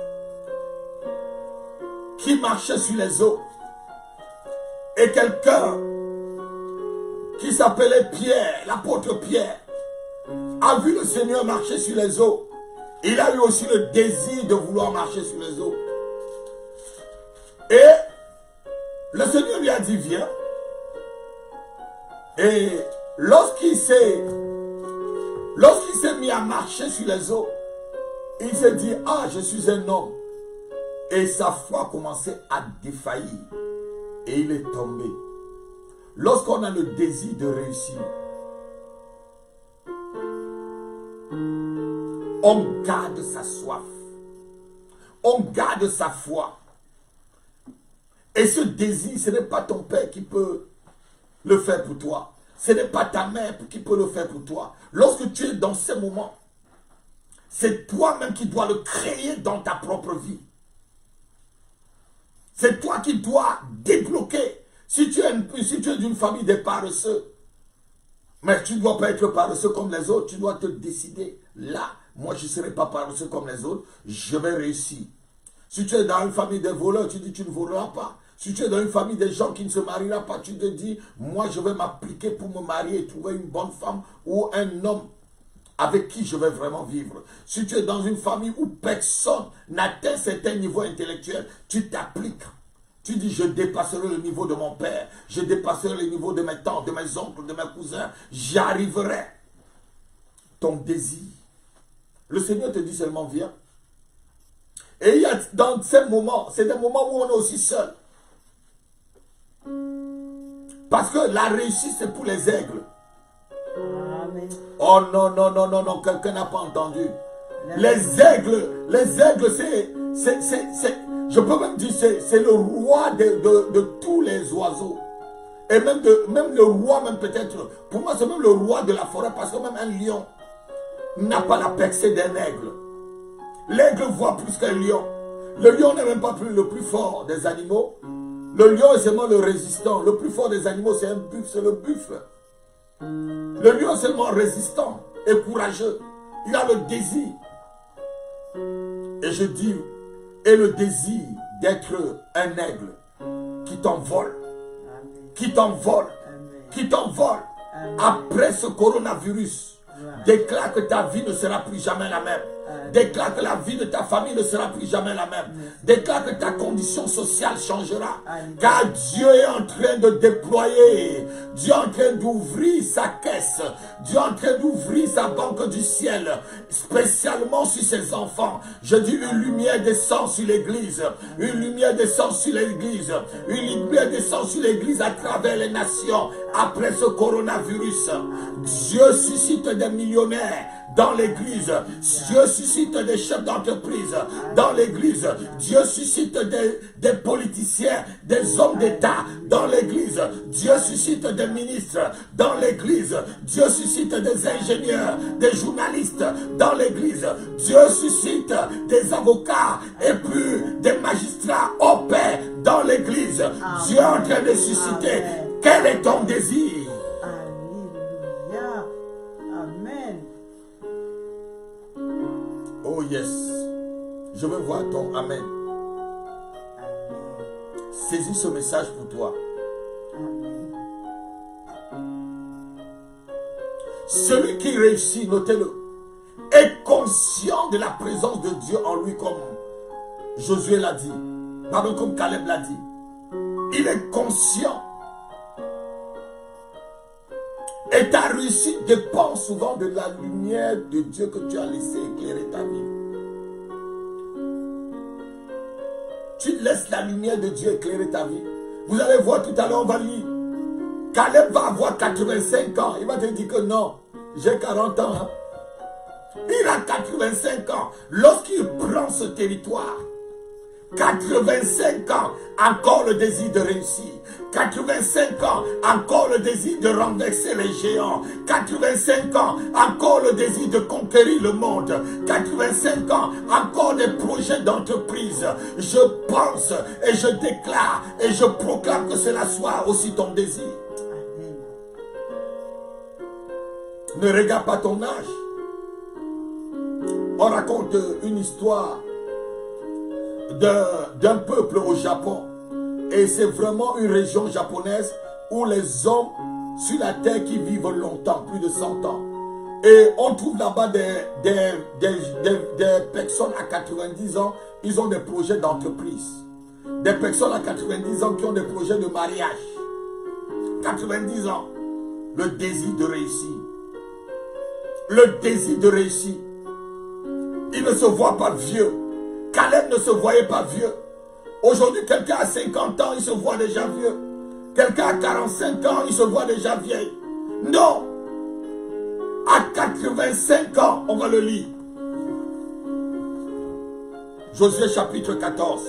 qui marchait sur les eaux. Et quelqu'un qui s'appelait Pierre, l'apôtre Pierre, a vu le Seigneur marcher sur les eaux. Il a eu aussi le désir de vouloir marcher sur les eaux. Et le Seigneur lui a dit, viens. Et lorsqu'il s'est mis à marcher sur les eaux, il s'est dit, ah, je suis un homme. Et sa foi commençait à défaillir. Et il est tombé. Lorsqu'on a le désir de réussir, on garde sa soif. On garde sa foi. Et ce désir, ce n'est pas ton père qui peut le faire pour toi. Ce n'est pas ta mère qui peut le faire pour toi. Lorsque tu es dans ces moments, c'est toi-même qui dois le créer dans ta propre vie. C'est toi qui dois débloquer. Si tu es d'une famille des paresseux, mais tu ne dois pas être paresseux comme les autres, tu dois te décider. Là, moi je ne serai pas paresseux comme les autres, je vais réussir. Si tu es dans une famille des voleurs, tu dis tu ne voleras pas. Si tu es dans une famille des gens qui ne se marieront pas, tu te dis, moi je vais m'appliquer pour me marier et trouver une bonne femme ou un homme avec qui je vais vraiment vivre. Si tu es dans une famille où personne n'atteint certain niveau intellectuel, tu t'appliques. Tu dis, je dépasserai le niveau de mon père, je dépasserai le niveau de mes tantes, de mes oncles, de mes cousins, j'y arriverai. Ton désir. Le Seigneur te dit seulement, viens. Et il y a dans ces moments, c'est des moments où on est aussi seul. Parce que la réussite, c'est pour les aigles. Amen. Oh non, non, non, non, non, quelqu'un n'a pas entendu. Les aigles, je peux même dire, c'est le roi de tous les oiseaux. Et même le roi, même peut-être, pour moi c'est même le roi de la forêt, parce que même un lion n'a pas la percée d'un aigle. L'aigle voit plus qu'un lion. Le lion n'est même pas le plus fort des animaux. Le lion est seulement le résistant. Le plus fort des animaux, c'est un buffle, c'est le buffle. Le lion est seulement résistant et courageux. Il a le désir. Et je dis, et le désir d'être un aigle qui t'envole, qui t'envole, qui t'envole. Après ce coronavirus, déclare que ta vie ne sera plus jamais la même. Déclare que la vie de ta famille ne sera plus jamais la même. Déclare que ta condition sociale changera. Car Dieu est en train de déployer. Dieu est en train d'ouvrir sa caisse. Dieu est en train d'ouvrir sa banque du ciel. Spécialement sur ses enfants. Je dis une lumière descend sur l'église. Une lumière descend sur l'église. Une lumière descend sur l'église à travers les nations. Après ce coronavirus, Dieu suscite des millionnaires dans l'église. Dieu suscite des chefs d'entreprise dans l'église. Dieu suscite des politiciens, des hommes d'État dans l'église. Dieu suscite des ministres dans l'église. Dieu suscite des ingénieurs, des journalistes dans l'église. Dieu suscite des avocats et puis des magistrats au pair dans l'église. Dieu est en train de susciter. Quel est ton désir? Alléluia. Amen. Oh yes. Je veux voir ton Amen. Amen. Saisis ce message pour toi. Amen. Celui qui réussit, notez-le, est conscient de la présence de Dieu en lui, comme Josué l'a dit. Pardon, comme Caleb l'a dit. Il est conscient. Et ta réussite dépend souvent de la lumière de Dieu que tu as laissé éclairer ta vie. Tu laisses la lumière de Dieu éclairer ta vie. Vous allez voir tout à l'heure, on va lire. Caleb va avoir 85 ans. Il va te dire que non, j'ai 40 ans. Hein. Il a 85 ans. Lorsqu'il prend ce territoire, 85 ans, encore le désir de réussir. 85 ans, encore le désir de renverser les géants. 85 ans, encore le désir de conquérir le monde. 85 ans, encore des projets d'entreprise. Je pense et je déclare et je proclame que cela soit aussi ton désir. Amen. Ne regarde pas ton âge. on raconte une histoire d'un peuple au Japon. Et c'est vraiment une région japonaise où les hommes sur la terre qui vivent longtemps, plus de 100 ans. Et on trouve là-bas des personnes à 90 ans, ils ont des projets d'entreprise. Des personnes à 90 ans qui ont des projets de mariage. 90 ans. Le désir de réussir. Le désir de réussir. Il ne se voit pas vieux. Caleb ne se voyait pas vieux. Aujourd'hui, quelqu'un à 50 ans, il se voit déjà vieux. Quelqu'un à 45 ans, il se voit déjà vieil. Non. À 85 ans, on va le lire. Josué chapitre 14.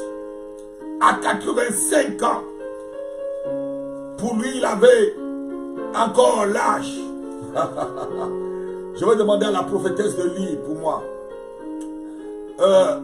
À 85 ans, pour lui, il avait encore l'âge. Je vais demander à la prophétesse de lire pour moi.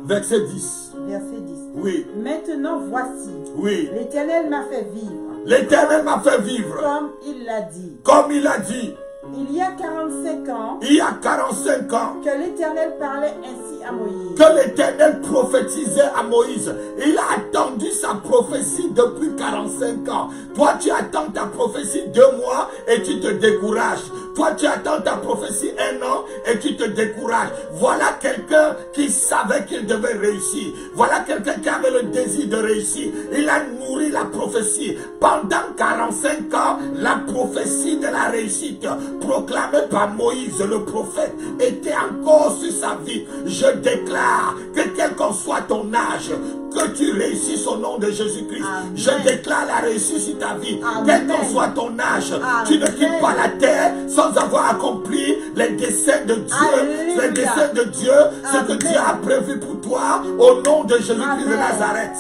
Verset 10. Verset 10. Oui. Maintenant voici. Oui. L'Éternel m'a fait vivre. L'Éternel m'a fait vivre. Comme il l'a dit. Comme il a dit. Il y a 45 ans. Il y a 45 ans. Que l'Éternel parlait ainsi à Moïse. Que l'Éternel prophétisait à Moïse. Il a attendu sa prophétie depuis 45 ans. Toi, tu attends ta prophétie 2 mois et tu te décourages. Toi, tu attends ta prophétie 1 an et tu te décourages. Voilà quelqu'un qui savait qu'il devait réussir. Voilà quelqu'un qui avait le désir de réussir. Il a nourri la prophétie. Pendant 45 ans, la prophétie de la réussite proclamée par Moïse, le prophète, était encore sur sa vie. Je déclare que quel qu'en soit ton âge, que tu réussisses au nom de Jésus-Christ. Je déclare la réussite sur ta vie. Quel qu'en soit ton âge, tu ne quittes pas la terre sans avoir accompli les desseins de Dieu. Les desseins de Dieu, ce que Dieu a prévu pour toi au nom de Jésus-Christ de Nazareth.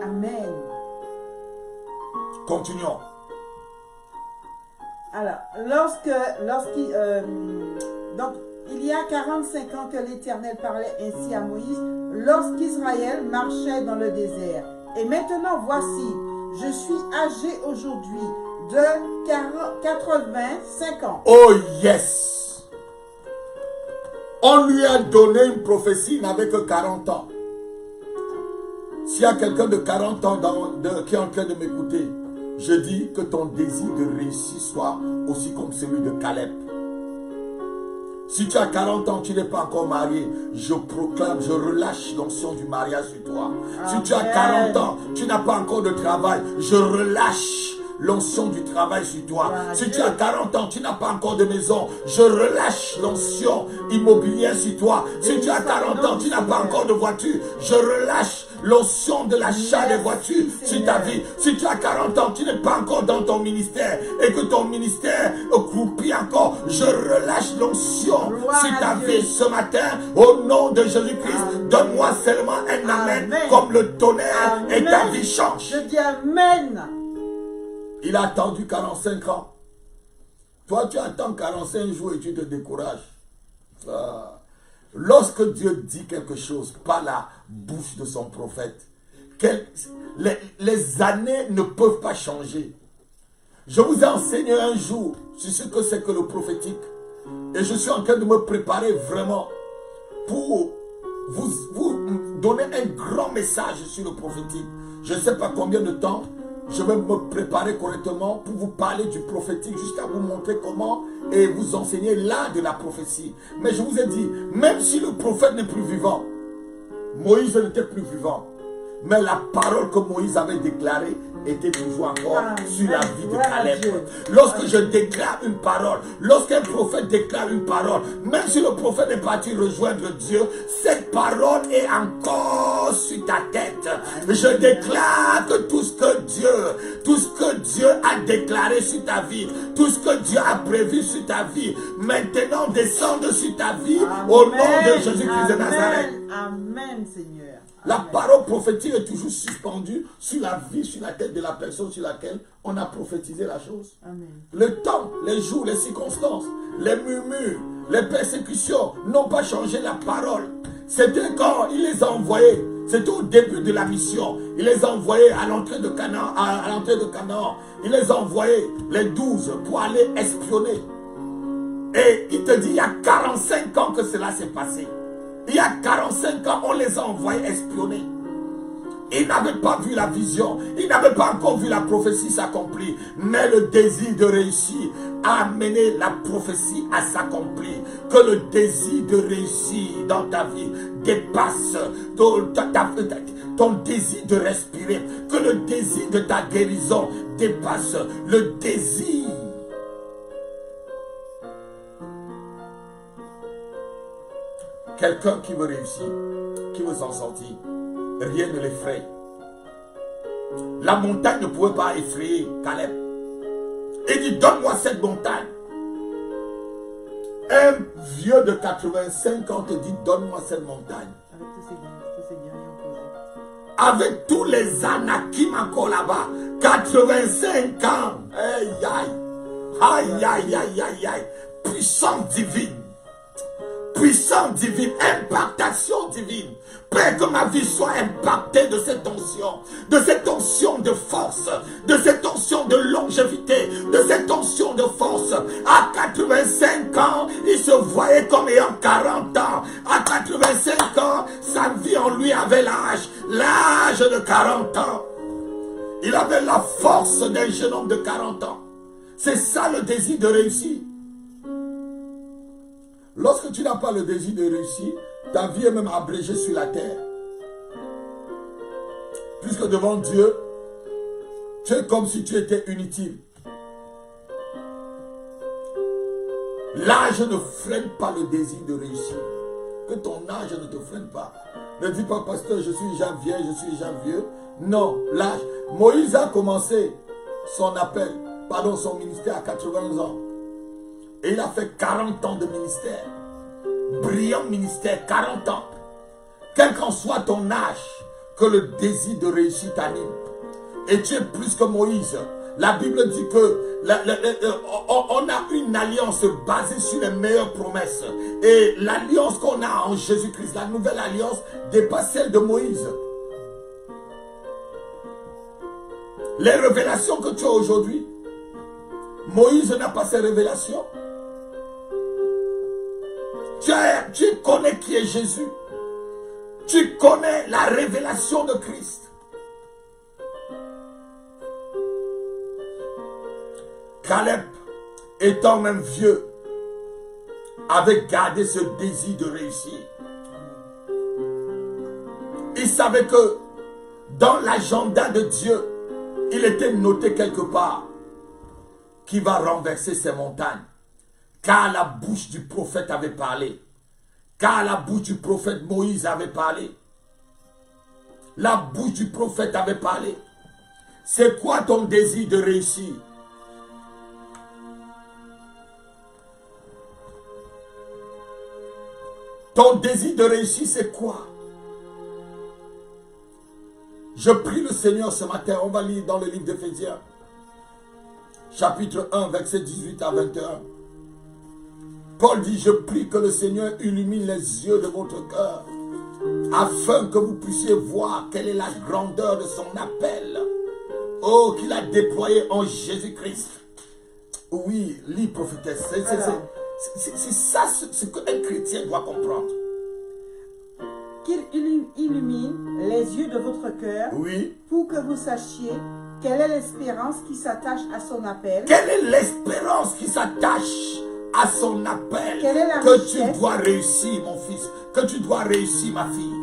Amen. Continuons. Alors, donc, il y a 45 ans que l'Éternel parlait ainsi à Moïse, lorsqu'Israël marchait dans le désert. Et maintenant, voici, je suis âgé aujourd'hui de 85 ans. Oh yes! On lui a donné une prophétie, il n'avait que 40 ans. S'il y a quelqu'un de 40 ans qui est en train de m'écouter, je dis que ton désir de réussir soit aussi comme celui de Caleb. Si tu as 40 ans, tu n'es pas encore marié, je proclame, je relâche l'onction du mariage sur toi. Si tu as 40 ans, tu n'as pas encore de travail, je relâche l'onction du travail sur toi. Si tu as 40 ans, tu n'as pas encore de maison, je relâche l'onction immobilière sur toi. Si tu as 40 ans, tu n'as pas encore de voiture, je relâche l'onction de l'achat des voitures sur ta vie. Si tu as 40 ans, tu n'es pas encore dans ton ministère et que ton ministère croupit encore, je relâche l'onction sur ta vie ce matin au nom de Jésus-Christ. Donne-moi seulement un amen, comme le tonnerre et ta vie change. Je dis amen. Il a attendu 45 ans. Toi, tu attends 45 jours et tu te décourages. Lorsque Dieu dit quelque chose par la bouche de son prophète, les années ne peuvent pas changer. Je vous ai enseigné un jour sur ce que c'est que le prophétique. Et je suis en train de me préparer vraiment pour vous donner un grand message sur le prophétique. Je ne sais pas combien de temps je vais me préparer correctement pour vous parler du prophétique jusqu'à vous montrer comment et vous enseigner l'art de la prophétie. Mais je vous ai dit, même si le prophète n'est plus vivant, Moïse n'était plus vivant, mais la parole que Moïse avait déclarée était toujours encore sur la vie de Caleb. Lorsque je déclare une parole, lorsqu'un prophète déclare une parole, même si le prophète est parti rejoindre Dieu, cette parole est encore sur ta tête. Je déclare que tout ce que Dieu a déclaré sur ta vie, tout ce que Dieu a prévu sur ta vie, maintenant descende sur ta vie au nom de Jésus-Christ de Nazareth. Amen, Seigneur. La parole prophétique est toujours suspendue sur la vie, sur la tête de la personne sur laquelle on a prophétisé la chose. Amen. Le temps, les jours, les circonstances, les murmures, les persécutions n'ont pas changé la parole. C'était quand il les a envoyés. C'était au début de la mission. Il les a envoyés à l'entrée de Canaan. Il les a envoyés, les 12, pour aller espionner. Et il te dit, il y a 45 ans que cela s'est passé. Il y a 45 ans, on les a envoyés espionner. Ils n'avaient pas vu la vision, ils n'avaient pas encore vu la prophétie s'accomplir. Mais le désir de réussir a amené la prophétie à s'accomplir. Que le désir de réussir dans ta vie dépasse ton désir de respirer. Que le désir de ta guérison dépasse le désir. Quelqu'un qui veut réussir, qui veut s'en sortir, rien ne l'effraie. La montagne ne pouvait pas effrayer Caleb. Il dit, donne-moi cette montagne. Un vieux de 85 ans te dit, donne-moi cette montagne. Avec tous les Anakim encore là-bas, 85 ans. Aïe, aïe, aïe, aïe, aïe, aïe, aïe. Puissance divine. Puissance divine, impactation divine. Père, que ma vie soit impactée de cette onction de force, de cette onction de longévité, de cette onction de force. À 85 ans, il se voyait comme ayant 40 ans. À 85 ans, sa vie en lui avait l'âge de 40 ans. Il avait la force d'un jeune homme de 40 ans. C'est ça le désir de réussir. Lorsque tu n'as pas le désir de réussir, ta vie est même abrégée sur la terre. Puisque devant Dieu, tu es comme si tu étais inutile. L'âge ne freine pas le désir de réussir. Que ton âge ne te freine pas. Ne dis pas, pasteur, je suis déjà vieille, je suis déjà vieux. Non, l'âge. Moïse a commencé son ministère à 80 ans. Et il a fait 40 ans de ministère. Brillant ministère, 40 ans. Quel qu'en soit ton âge, que le désir de réussir t'anime. Et tu es plus que Moïse. La Bible dit que on a une alliance basée sur les meilleures promesses. Et l'alliance qu'on a en Jésus-Christ, la nouvelle alliance, dépasse celle de Moïse. Les révélations que tu as aujourd'hui, Moïse n'a pas ces révélations. Tu connais qui est Jésus. Tu connais la révélation de Christ. Caleb, étant même vieux, avait gardé ce désir de réussir. Il savait que dans l'agenda de Dieu, il était noté quelque part qu'il va renverser ces montagnes. Car la bouche du prophète avait parlé. Car la bouche du prophète Moïse avait parlé. La bouche du prophète avait parlé. C'est quoi ton désir de réussir? Ton désir de réussir, c'est quoi? Je prie le Seigneur ce matin. On va lire dans le livre d'Éphésiens. Chapitre 1, verset 18 à 21. Paul dit, je prie que le Seigneur illumine les yeux de votre cœur, afin que vous puissiez voir quelle est la grandeur de son appel. Oh, qu'il a déployé en Jésus-Christ. Oui, lis prophétesse. C'est ça ce qu'un chrétien doit comprendre. Qu'il illumine les yeux de votre cœur, oui, pour que vous sachiez quelle est l'espérance qui s'attache à son appel. Quelle est l'espérance qui s'attache à son appel? Quelle est la que richesse? Tu dois réussir, mon fils, que tu dois réussir, ma fille.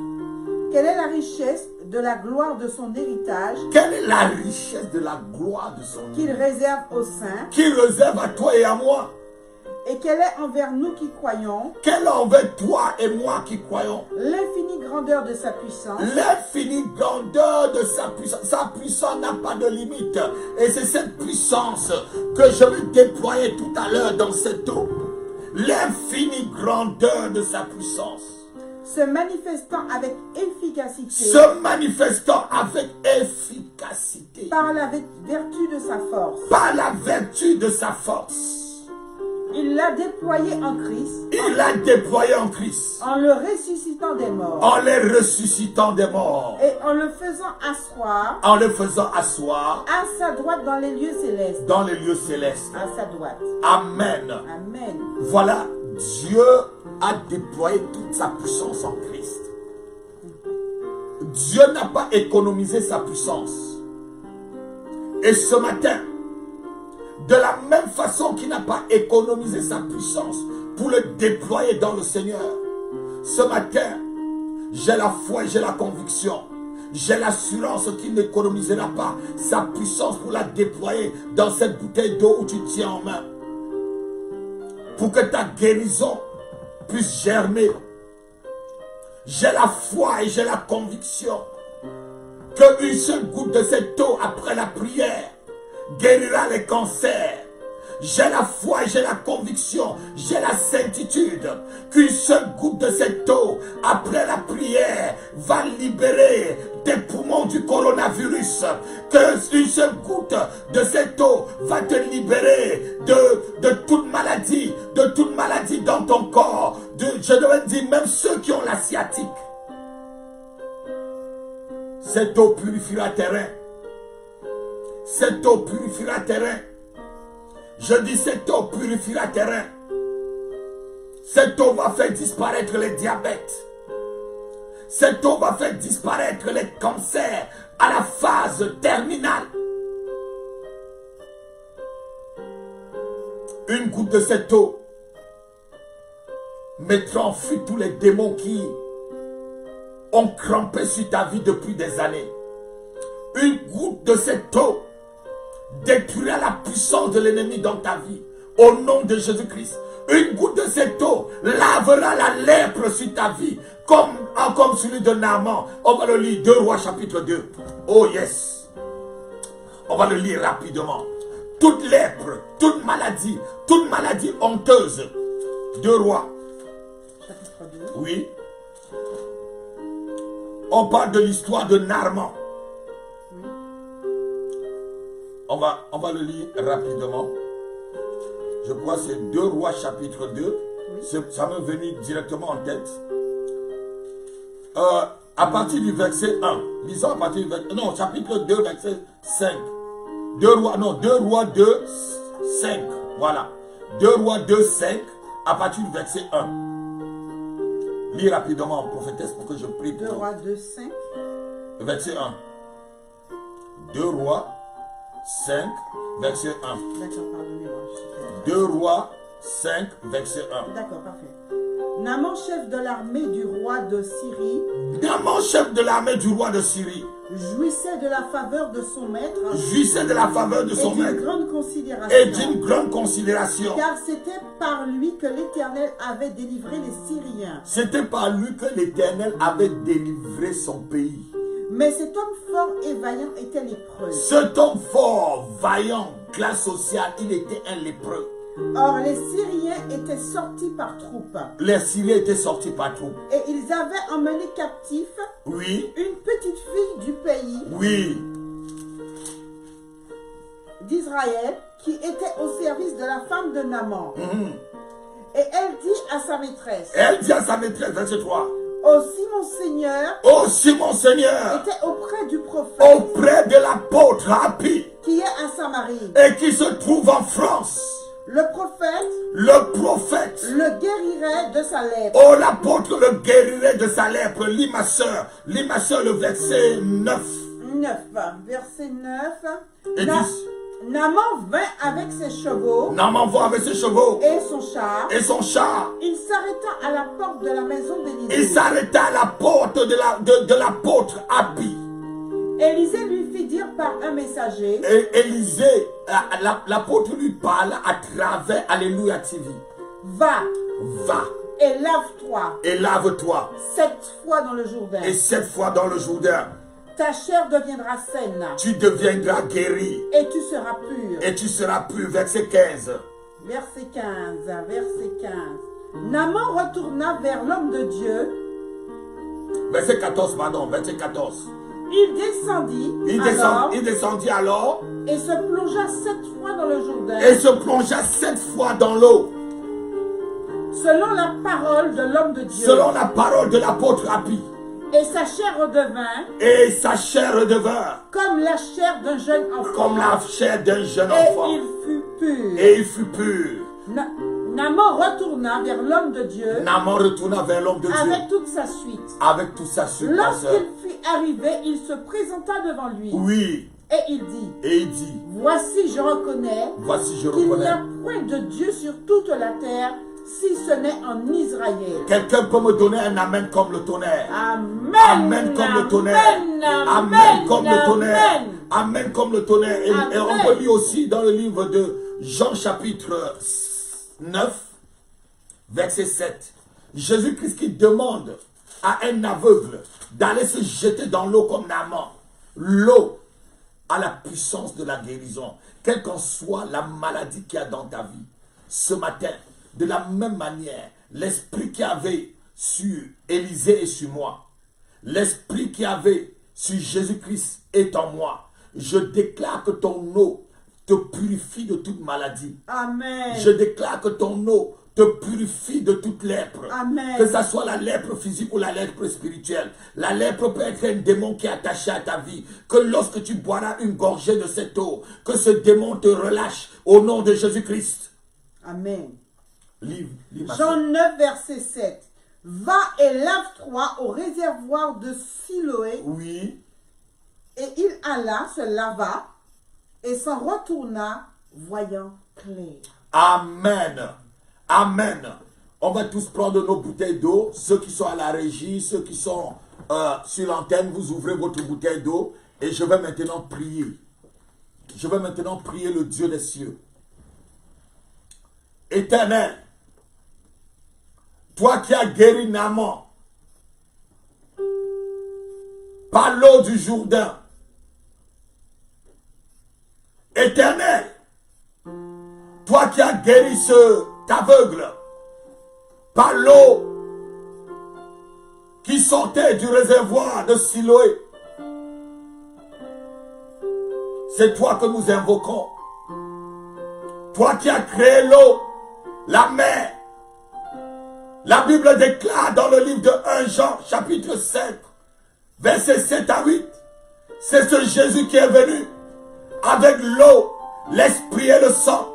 Quelle est la richesse de la gloire de son héritage? Quelle est la richesse de la gloire de son qu'il réserve aux saints? Qu'il réserve à toi et à moi. Et quelle est envers nous qui croyons? Quelle est envers toi et moi qui croyons? L'infinie grandeur de sa puissance. L'infinie grandeur de sa puissance. Sa puissance n'a pas de limite. Et c'est cette puissance que je vais déployer tout à l'heure dans cette eau. L'infinie grandeur de sa puissance. Se manifestant avec efficacité. Se manifestant avec efficacité. Par la vertu de sa force. Par la vertu de sa force. Il l'a déployé en Christ. Il l'a déployé en Christ. En le ressuscitant des morts. En le ressuscitant des morts. Et en le faisant asseoir. En le faisant asseoir. À sa droite dans les lieux célestes. Dans les lieux célestes. À sa droite. Amen. Amen. Voilà Dieu a déployé toute sa puissance en Christ. Dieu n'a pas économisé sa puissance. Et ce matin, de la même façon qu'il n'a pas économisé sa puissance pour le déployer dans le Seigneur, ce matin, j'ai la foi et j'ai la conviction, j'ai l'assurance qu'il n'économisera pas sa puissance pour la déployer dans cette bouteille d'eau où tu tiens en main. Pour que ta guérison puisse germer. J'ai la foi et j'ai la conviction qu'une seule goutte de cette eau après la prière guérira les cancers. J'ai la foi et j'ai la conviction, j'ai la certitude qu'une seule goutte de cette eau après la prière va libérer des poumons du coronavirus. Qu'une seule goutte de cette eau va te libérer de toute maladie dans ton corps. Je devrais dire même ceux qui ont la sciatique. Cette eau purifiera tes reins. Cette eau purifiera tes reins. Je dis cette eau purifiera tes reins. Cette eau va faire disparaître les diabètes. Cette eau va faire disparaître les cancers à la phase terminale. Une goutte de cette eau mettra en fuite tous les démons qui ont crampé sur ta vie depuis des années. Une goutte de cette eau détruira la puissance de l'ennemi dans ta vie. Au nom de Jésus-Christ. Une goutte de cette eau lavera la lèpre sur ta vie. Comme celui de Naaman. On va le lire. 2 Rois chapitre 2. Oh yes. On va le lire rapidement. Toute lèpre, toute maladie honteuse. 2 Rois. Chapitre 2. Oui. On parle de l'histoire de Naaman. On va le lire rapidement. Je crois que c'est 2 Rois chapitre 2. Oui. Ça m'est venu directement en tête. À partir du verset 1. Lisons à partir du verset... Non, chapitre 2, verset 5. 2 Rois 2, 5. Voilà. 2 Rois 2, 5. À partir du verset 1. Lis rapidement, prophétesse, pour que je prie pour 2 Rois 2, 5. Verset 1. 2 Rois 5, verset 1. D'accord, pardonnez-moi. 2 Rois 5, verset 1. D'accord, parfait. Naaman, chef de l'armée du roi de Syrie, Naaman, chef de l'armée du roi de Syrie, jouissait de la faveur de son maître et d'une grande considération. Et d'une grande considération. Car c'était par lui que l'Éternel avait délivré les Syriens. C'était par lui que l'Éternel avait délivré son pays. Mais cet homme fort et vaillant était lépreux. Cet homme fort, vaillant, classe sociale, il était un lépreux. Or, les Syriens étaient sortis par troupes. Les Syriens étaient sortis par troupes. Et ils avaient emmené captif oui. une petite fille du pays oui. d'Israël qui était au service de la femme de Naaman. Et elle dit à sa maîtresse, verset 3. Aussi mon Seigneur était auprès du prophète, auprès de l'apôtre Hapi, qui est à Samarie, et qui se trouve en France. Le prophète le guérirait de sa lèpre. Oh, l'apôtre le guérirait de sa lèpre. Lis ma soeur, le verset 9. Verset 9. Et Naaman vint avec ses chevaux. Et son char. Il s'arrêta à la porte de la maison d'Élisée. Il s'arrêta à la porte de l'apôtre Hapi. Élisée lui fit dire par un messager. Et Élisée, l'apôtre lui parle à travers Alléluia TV. Va. Et lave-toi. 7 fois dans le Jourdain. Et 7 fois dans le Jourdain. Ta chair deviendra saine. Tu deviendras guéri. Et tu seras pur. Verset 15. Verset 15. Naaman retourna vers l'homme de Dieu. Verset 14. Il descendit alors. Et se plongea 7 fois dans le Jourdain. Et se plongea 7 fois dans l'eau. Selon la parole de l'homme de Dieu. Selon la parole de l'apôtre Hapi. Et sa chair redevint. Comme la chair d'un jeune enfant. Et il fut pur. Naaman retourna vers l'homme de Dieu Naaman retourna vers l'homme de Dieu avec toute sa suite. avec tout ça sur ma sœur. Lorsqu'il fut arrivé, il se présenta devant lui Oui, et il dit, et il dit, voici je reconnais voici je qu'il n'y reconnais. a point de Dieu sur toute la terre si ce n'est en Israël. Quelqu'un peut me donner un amen comme le tonnerre. Amen. Amen comme le tonnerre. Amen comme le tonnerre. Amen comme le tonnerre. Et on peut lire aussi dans le livre de Jean chapitre 9, verset 7. Jésus-Christ qui demande à un aveugle d'aller se jeter dans l'eau comme Naaman. L'eau a la puissance de la guérison. Quelle qu'en soit la maladie qu'il y a dans ta vie. Ce matin, de la même manière, l'esprit qui avait sur Élisée et sur moi, l'esprit qui avait sur Jésus-Christ est en moi. Je déclare que ton eau te purifie de toute maladie. Amen. Je déclare que ton eau te purifie de toute lèpre. Amen. Que ce soit la lèpre physique ou la lèpre spirituelle. La lèpre peut être un démon qui est attaché à ta vie. Que lorsque tu boiras une gorgée de cette eau, que ce démon te relâche au nom de Jésus-Christ. Amen. Lis ma Jean sœur. 9, verset 7. Va et lave-toi au réservoir de Siloé. Oui. Et il alla, se lava et s'en retourna, voyant clair. Amen. Amen. On va tous prendre nos bouteilles d'eau. Ceux qui sont à la régie, ceux qui sont sur l'antenne, vous ouvrez votre bouteille d'eau. Et je vais maintenant prier. Je vais maintenant prier le Dieu des cieux. Éternel, toi qui as guéri Naaman par l'eau du Jourdain. Éternel, toi qui as guéri cet aveugle par l'eau qui sortait du réservoir de Siloé. C'est toi que nous invoquons. Toi qui as créé l'eau, la mer. La Bible déclare dans le livre de 1 Jean, chapitre 5, versets 7 à 8. C'est ce Jésus qui est venu avec l'eau, l'esprit et le sang.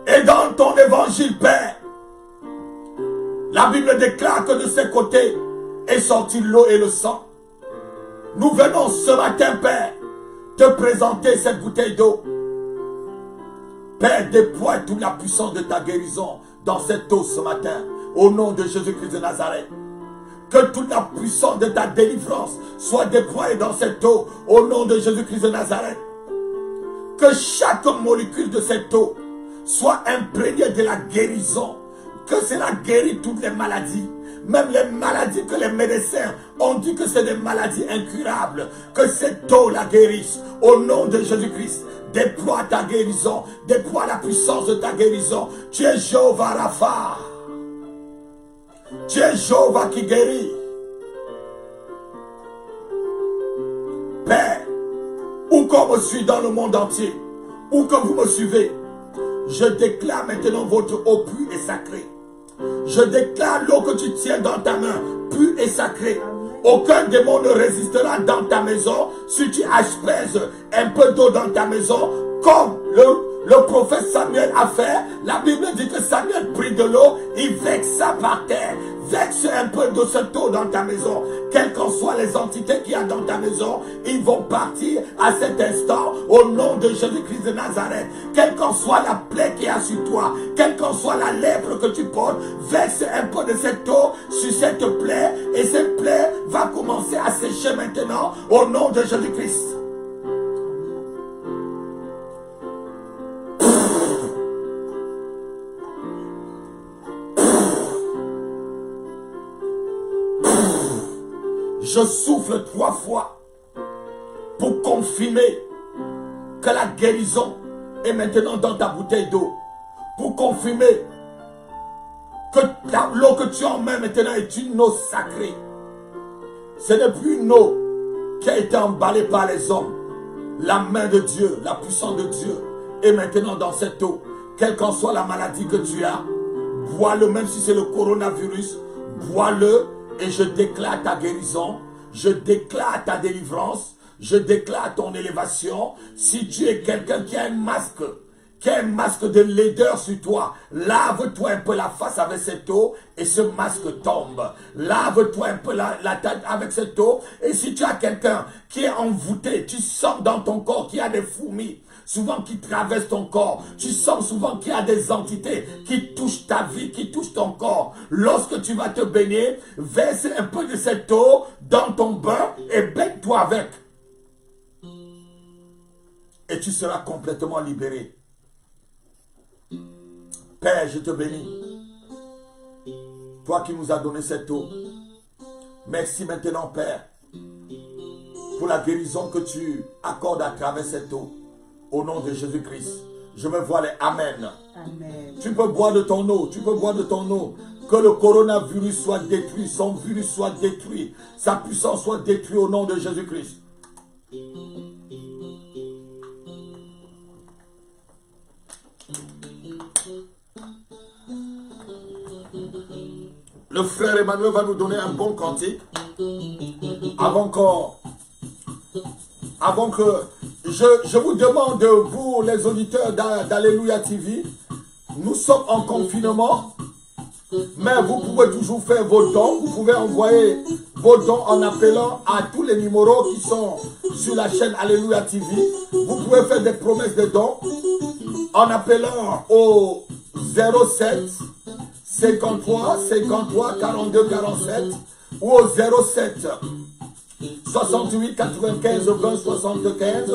Et dans ton évangile, Père, la Bible déclare que de ses côtés est sorti l'eau et le sang. Nous venons ce matin, Père, te présenter cette bouteille d'eau. Père, déploie toute la puissance de ta guérison dans cette eau ce matin, au nom de Jésus-Christ de Nazareth. Que toute la puissance de ta délivrance soit déployée dans cette eau, au nom de Jésus-Christ de Nazareth. Que chaque molécule de cette eau soit imprégnée de la guérison. Que cela guérit toutes les maladies. Même les maladies que les médecins ont dit que c'est des maladies incurables. Que cette eau la guérisse. Au nom de Jésus-Christ, déploie ta guérison. Déploie la puissance de ta guérison. Tu es Jéhovah Rapha. Tu es Jéhovah qui guérit. Père, où qu'on me suit dans le monde entier, où que vous me suivez, je déclare maintenant votre eau pure et sacrée. Je déclare l'eau que tu tiens dans ta main, pure et sacrée. Aucun démon ne résistera dans ta maison si tu asperges un peu d'eau dans ta maison, comme le prophète Samuel a fait. La Bible dit que Samuel prit de l'eau, il vexa par terre. Verse un peu de cette eau dans ta maison. Quelles qu'en soient les entités qu'il y a dans ta maison, ils vont partir à cet instant au nom de Jésus-Christ de Nazareth. Quelle qu'en soit la plaie qu'il y a sur toi, quelle qu'en soit la lèpre que tu portes, verse un peu de cette eau sur cette plaie et cette plaie va commencer à sécher maintenant au nom de Jésus-Christ. Je souffle 3 fois pour confirmer que la guérison est maintenant dans ta bouteille d'eau. Pour confirmer que l'eau que tu as en main maintenant est une eau sacrée. Ce n'est plus une eau qui a été emballée par les hommes. La main de Dieu, la puissance de Dieu est maintenant dans cette eau. Quelle qu'en soit la maladie que tu as, bois-le, même si c'est le coronavirus, bois-le. Et je déclare ta guérison, je déclare ta délivrance, je déclare ton élévation. Si tu es quelqu'un qui a un masque qui a un masque de laideur sur toi, lave-toi un peu la face avec cette eau et ce masque tombe. Lave-toi un peu la tête avec cette eau. Et si tu as quelqu'un qui est envoûté, tu sens dans ton corps qu'il y a des fourmis, souvent qui traversent ton corps. Tu sens souvent qu'il y a des entités qui touchent ta vie, qui touchent ton corps. Lorsque tu vas te baigner, verse un peu de cette eau dans ton bain et baigne-toi avec. Et tu seras complètement libéré. Père, je te bénis. Toi qui nous as donné cette eau. Merci maintenant, Père, pour la guérison que tu accordes à travers cette eau. Au nom de Jésus-Christ. Je me vois les Amen. Amen. Tu peux boire de ton eau. Tu peux boire de ton eau. Que le coronavirus soit détruit. Son virus soit détruit. Sa puissance soit détruite au nom de Jésus-Christ. Le frère Emmanuel va nous donner un bon cantique avant que je vous demande, vous les auditeurs d'Alléluia TV, nous sommes en confinement, mais vous pouvez toujours faire vos dons. Vous pouvez envoyer vos dons en appelant à tous les numéros qui sont sur la chaîne Alléluia TV. Vous pouvez faire des promesses de dons en appelant au 07 53 53 42 47 ou au 07 68 95 20 75.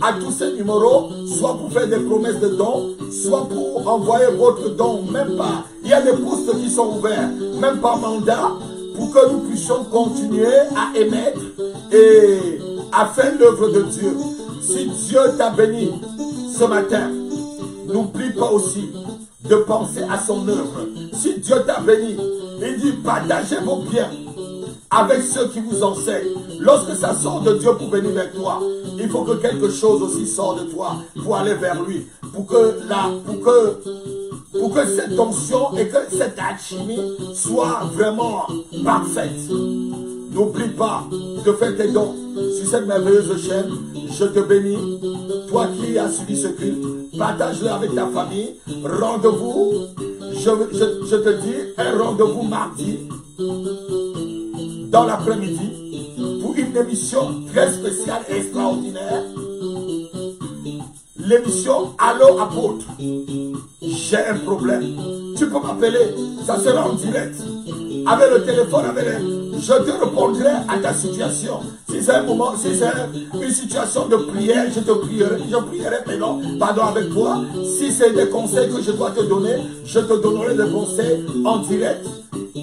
À tous ces numéros, soit pour faire des promesses de dons, soit pour envoyer votre don, même pas. Il y a des postes qui sont ouverts, même par mandat, pour que nous puissions continuer à émettre et à faire l'œuvre de Dieu. Si Dieu t'a béni ce matin, n'oublie pas aussi de penser à son œuvre. Si Dieu t'a béni, il dit partagez vos biens avec ceux qui vous enseignent. Lorsque ça sort de Dieu pour venir vers toi, il faut que quelque chose aussi sorte de toi pour aller vers lui. Pour que cette onction et que cette alchimie soit vraiment parfaite. N'oublie pas de faire tes dons sur cette merveilleuse chaîne. Je te bénis. Toi qui as suivi ce culte, partage-le avec ta famille. Rendez-vous, je te dis, un rendez-vous mardi dans l'après-midi pour une émission très spéciale et extraordinaire. L'émission Allô apôtre. J'ai un problème. Tu peux m'appeler. Ça sera en direct. Avec le téléphone, je te répondrai à ta situation. Si c'est un moment, si c'est une situation de prière, je prierai pardon avec toi. Si c'est des conseils que je dois te donner, je te donnerai des conseils en direct.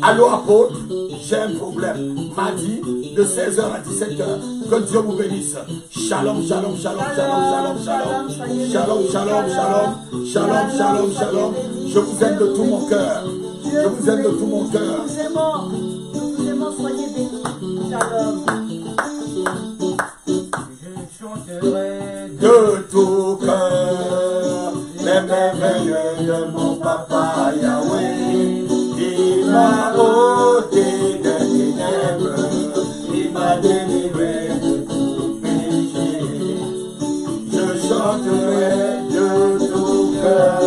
Allô apôtre, j'ai un problème. Mardi de 16h à 17h. Que Dieu vous bénisse. Shalom, shalom, shalom, shalom, shalom, shalom. Shalom, shalom, shalom. Shalom, shalom, shalom. Je vous aime de tout mon cœur. Je vous aime de tout mon cœur. Nous vous aimons, soyez bénis. Shalom. Je chanterai De tout cœur, les merveilles de mon papa Yahweh. Il m'a ôté des ténèbres, il m'a délivré de tout péché. Je chanterai de tout cœur,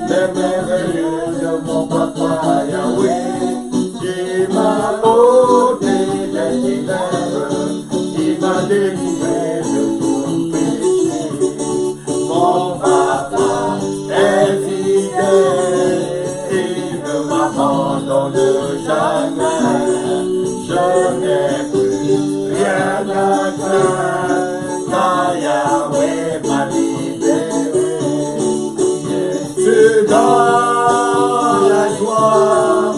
les merveilles de mon papa Yahweh. Il m'a ôté des ténèbres, il m'a délivré de tout péché. Mon papa est fidèle, il ne m'abandonne jamais. Je n'ai plus rien à craindre, car Yahweh m'a libéré. Je suis dans la joie,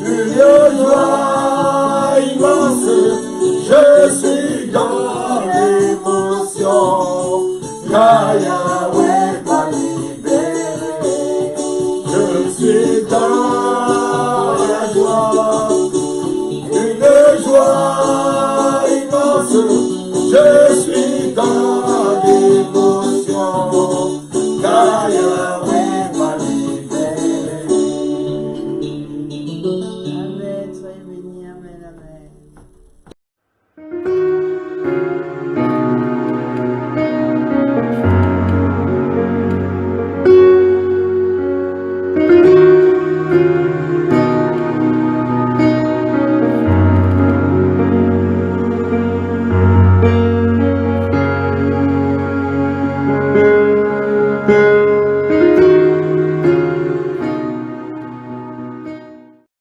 une joie immense. Je suis dans l'émotion, car Yahweh m'a libéré. Je suis dans la joie, une joie immense. Je